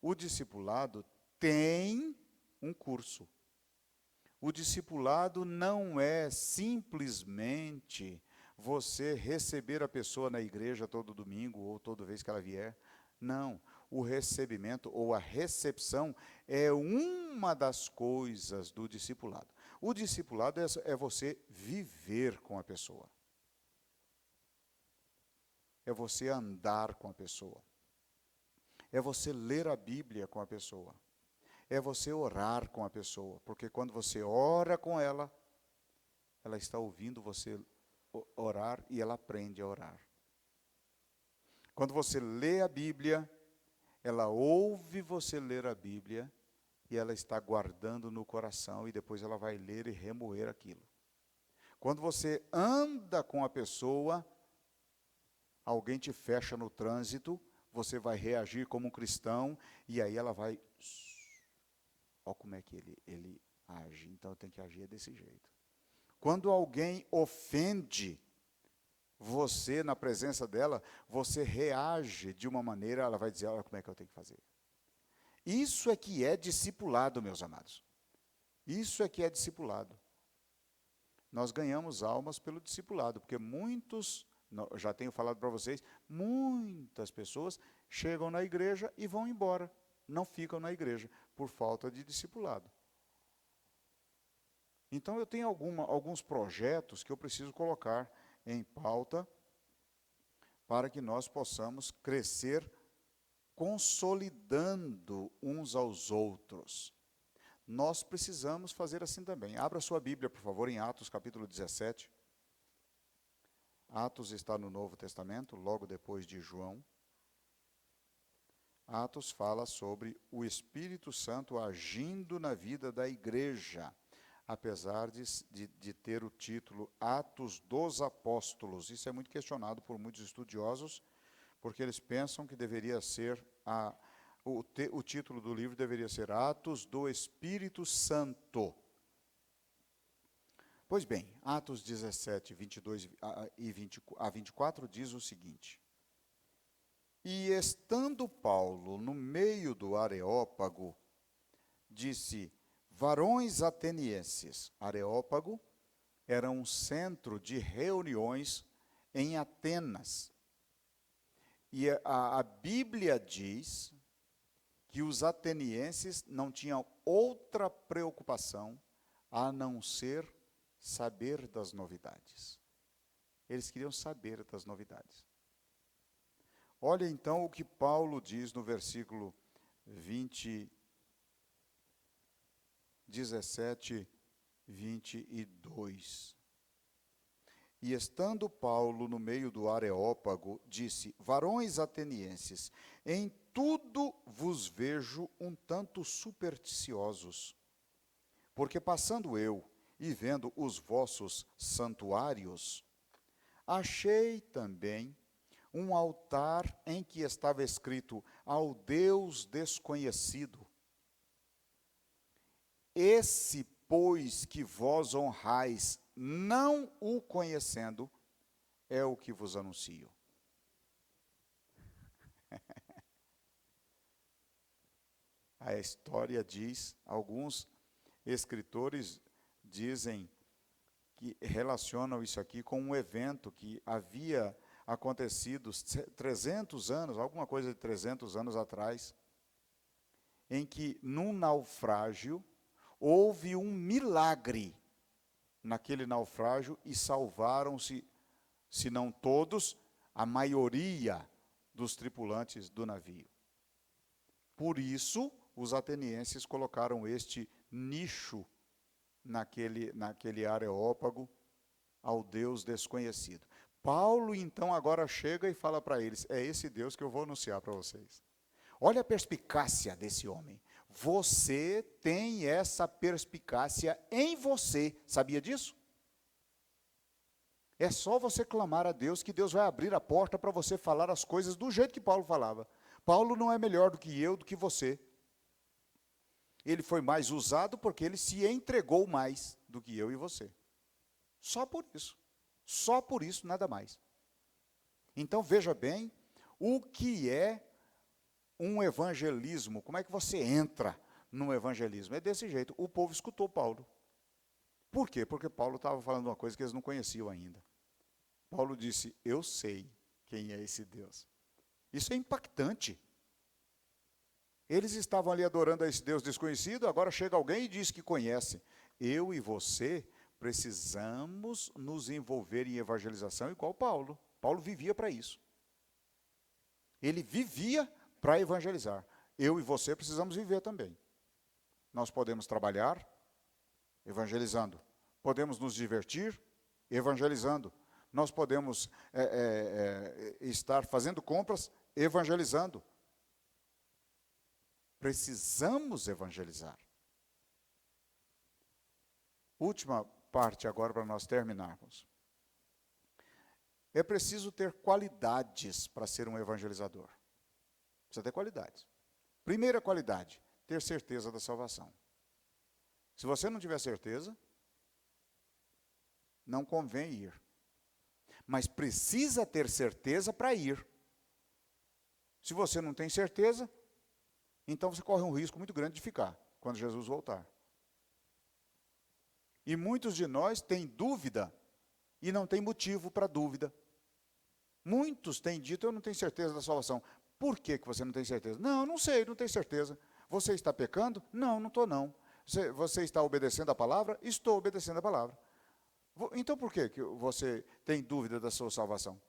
O discipulado tem um curso. O discipulado não é simplesmente você receber a pessoa na igreja todo domingo ou toda vez que ela vier. Não, o recebimento ou a recepção é uma das coisas do discipulado. O discipulado é você viver com a pessoa. É você andar com a pessoa. É você ler a Bíblia com a pessoa. É você orar com a pessoa. Porque quando você ora com ela, ela está ouvindo você orar e ela aprende a orar. Quando você lê a Bíblia, ela ouve você ler a Bíblia e ela está guardando no coração e depois ela vai ler e remoer aquilo. Quando você anda com a pessoa, alguém te fecha no trânsito, você vai reagir como um cristão e aí ela vai... Olha como é que ele age, então eu tenho que agir desse jeito. Quando alguém ofende você na presença dela, você reage de uma maneira, ela vai dizer, olha como é que eu tenho que fazer. Isso é que é discipulado, meus amados. Isso é que é discipulado. Nós ganhamos almas pelo discipulado, porque muitos, já tenho falado para vocês, muitas pessoas chegam na igreja e vão embora. Não ficam na igreja, por falta de discipulado. Então eu tenho alguns projetos que eu preciso colocar em pauta para que nós possamos crescer consolidando uns aos outros. Nós precisamos fazer assim também. Abra sua Bíblia, por favor, em Atos capítulo 17. Atos está no Novo Testamento, logo depois de João. Atos fala sobre o Espírito Santo agindo na vida da igreja, apesar de ter o título Atos dos Apóstolos. Isso é muito questionado por muitos estudiosos, porque eles pensam que deveria ser, o título do livro deveria ser Atos do Espírito Santo. Pois bem, Atos 17, 22 a 24 diz o seguinte: E estando Paulo no meio do Areópago, disse: Varões atenienses. Areópago era um centro de reuniões em Atenas. E a Bíblia diz que os atenienses não tinham outra preocupação a não ser saber das novidades. Eles queriam saber das novidades. Olha então o que Paulo diz no versículo 17, 22. E estando Paulo no meio do Areópago, disse: Varões atenienses, em tudo vos vejo um tanto supersticiosos. Porque passando eu e vendo os vossos santuários, achei também um altar em que estava escrito: ao Deus desconhecido. Esse, pois, que vós honrais, não o conhecendo, é o que vos anuncio. A história diz, alguns escritores dizem que relacionam isso aqui com um evento que havia acontecido 300 anos, alguma coisa de 300 anos atrás, em que num naufrágio houve um milagre naquele naufrágio e salvaram-se, se não todos, a maioria dos tripulantes do navio. Por isso, os atenienses colocaram este nicho naquele areópago ao Deus desconhecido. Paulo, então, agora chega e fala para eles: é esse Deus que eu vou anunciar para vocês. Olha a perspicácia desse homem. Você tem essa perspicácia em você. Sabia disso? É só você clamar a Deus que Deus vai abrir a porta para você falar as coisas do jeito que Paulo falava. Paulo não é melhor do que eu, do que você. Ele foi mais usado porque ele se entregou mais do que eu e você. Só por isso. Só por isso, nada mais. Então, veja bem o que é um evangelismo. Como é que você entra no evangelismo? É desse jeito. O povo escutou Paulo. Por quê? Porque Paulo estava falando uma coisa que eles não conheciam ainda. Paulo disse: eu sei quem é esse Deus. Isso é impactante. Eles estavam ali adorando a esse Deus desconhecido, agora chega alguém e diz que conhece. Eu e você precisamos nos envolver em evangelização igual Paulo. Paulo vivia para isso. Ele vivia para evangelizar. Eu e você precisamos viver também. Nós podemos trabalhar evangelizando. Podemos nos divertir evangelizando. Nós podemos estar fazendo compras evangelizando. Precisamos evangelizar. Última parte agora para nós terminarmos. É preciso ter qualidades para ser um evangelizador. Precisa ter qualidades. Primeira qualidade, ter certeza da salvação. Se você não tiver certeza, não convém ir. Mas precisa ter certeza para ir. Se você não tem certeza, então você corre um risco muito grande de ficar, quando Jesus voltar. E muitos de nós têm dúvida, e não tem motivo para dúvida. Muitos têm dito: eu não tenho certeza da salvação. Por que você não tem certeza? Não sei, não tenho certeza. Você está pecando? Não estou não. Você está obedecendo a palavra? Estou obedecendo a palavra. Então por que você tem dúvida da sua salvação?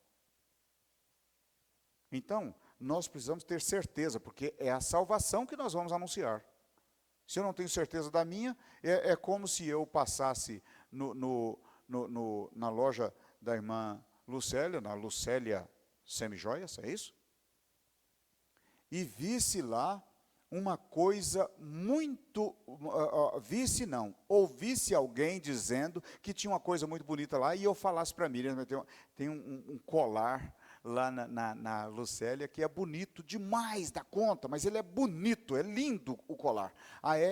Então, nós precisamos ter certeza, porque é a salvação que nós vamos anunciar. Se eu não tenho certeza da minha, é como se eu passasse na loja da irmã Lucélia, na Lucélia Semijoias, é isso? E visse lá uma coisa muito, ouvisse alguém dizendo que tinha uma coisa muito bonita lá, e eu falasse para Miriam: tem um colar lá na Lucélia que é bonito demais da conta, mas ele é bonito, é lindo o colar.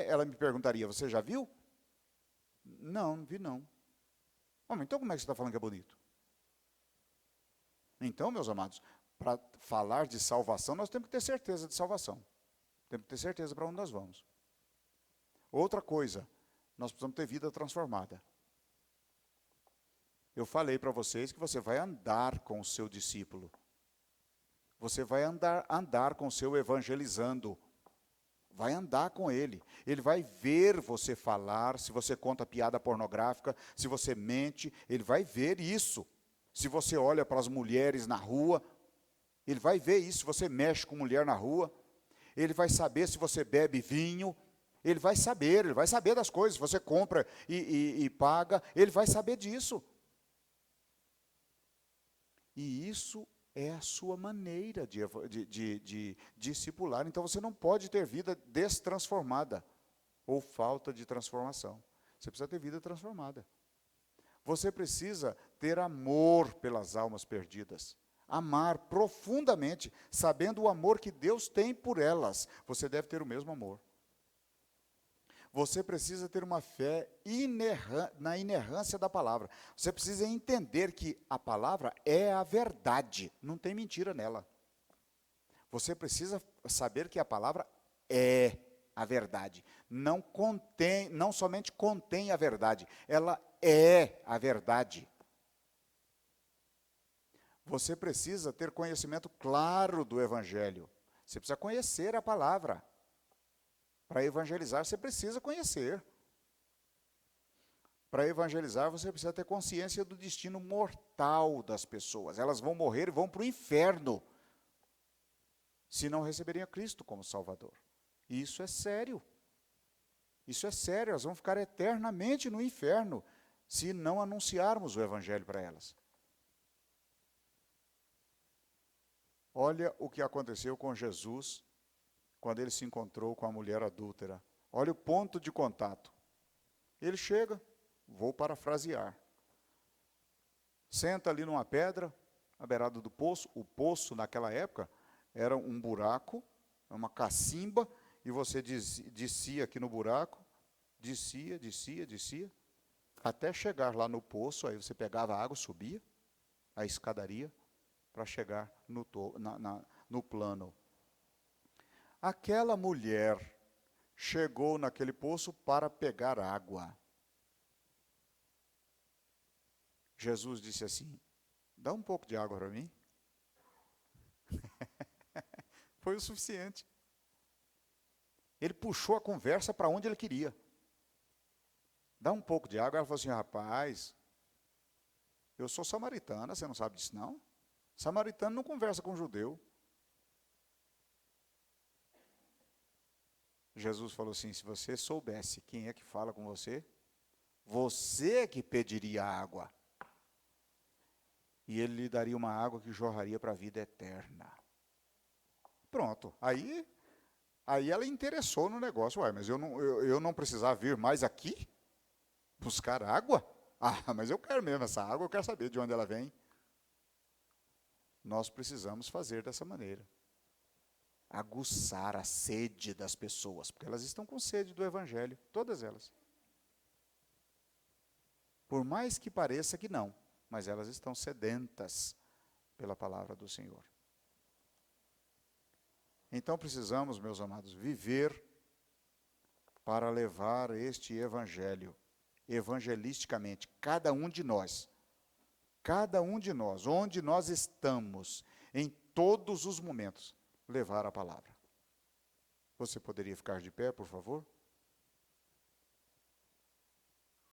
Ela me perguntaria: você já viu? Não vi não. Então como é que você está falando que é bonito? Então, meus amados, para falar de salvação, nós temos que ter certeza de salvação. Temos que ter certeza para onde nós vamos. Outra coisa, nós precisamos ter vida transformada. Eu falei para vocês que você vai andar com o seu discípulo. Você vai andar com o seu evangelizando. Vai andar com ele. Ele vai ver você falar, se você conta piada pornográfica, se você mente, ele vai ver isso. Se você olha para as mulheres na rua, ele vai ver isso. Se você mexe com mulher na rua, ele vai saber se você bebe vinho, ele vai saber das coisas. Se você compra e paga, ele vai saber disso. E isso é a sua maneira de discipular. Então você não pode ter vida destransformada ou falta de transformação. Você precisa ter vida transformada. Você precisa ter amor pelas almas perdidas. Amar profundamente, sabendo o amor que Deus tem por elas. Você deve ter o mesmo amor. Você precisa ter uma fé na inerrância da palavra. Você precisa entender que a palavra é a verdade, não tem mentira nela. Você precisa saber que a palavra é a verdade. Não somente contém a verdade, ela é a verdade. Você precisa ter conhecimento claro do Evangelho. Você precisa conhecer a palavra. Para evangelizar, você precisa conhecer. Para evangelizar, você precisa ter consciência do destino mortal das pessoas. Elas vão morrer e vão para o inferno, se não receberem a Cristo como Salvador. E isso é sério. Isso é sério, elas vão ficar eternamente no inferno, se não anunciarmos o Evangelho para elas. Olha o que aconteceu com Jesus, quando ele se encontrou com a mulher adúltera. Olha o ponto de contato. Ele chega, vou parafrasear. Senta ali numa pedra, à beirada do poço. O poço, naquela época, era um buraco, uma cacimba, e você descia aqui no buraco, descia, até chegar lá no poço. Aí você pegava a água, subia a escadaria para chegar no plano. Aquela mulher chegou naquele poço para pegar água. Jesus disse assim: dá um pouco de água para mim. Foi o suficiente. Ele puxou a conversa para onde ele queria. Dá um pouco de água. Ela falou assim: rapaz, eu sou samaritana, você não sabe disso não? Samaritano não conversa com judeu. Jesus falou assim: se você soubesse quem é que fala com você, você é que pediria água. E ele lhe daria uma água que jorraria para a vida eterna. Pronto. Aí ela interessou no negócio. Ué, mas eu não precisava vir mais aqui buscar água? Ah, mas eu quero mesmo essa água, eu quero saber de onde ela vem. Nós precisamos fazer dessa maneira. Aguçar a sede das pessoas, porque elas estão com sede do Evangelho, todas elas. Por mais que pareça que não, mas elas estão sedentas pela palavra do Senhor. Então precisamos, meus amados, viver para levar este Evangelho, evangelisticamente, cada um de nós, onde nós estamos, em todos os momentos, levar a palavra. Você poderia ficar de pé, por favor?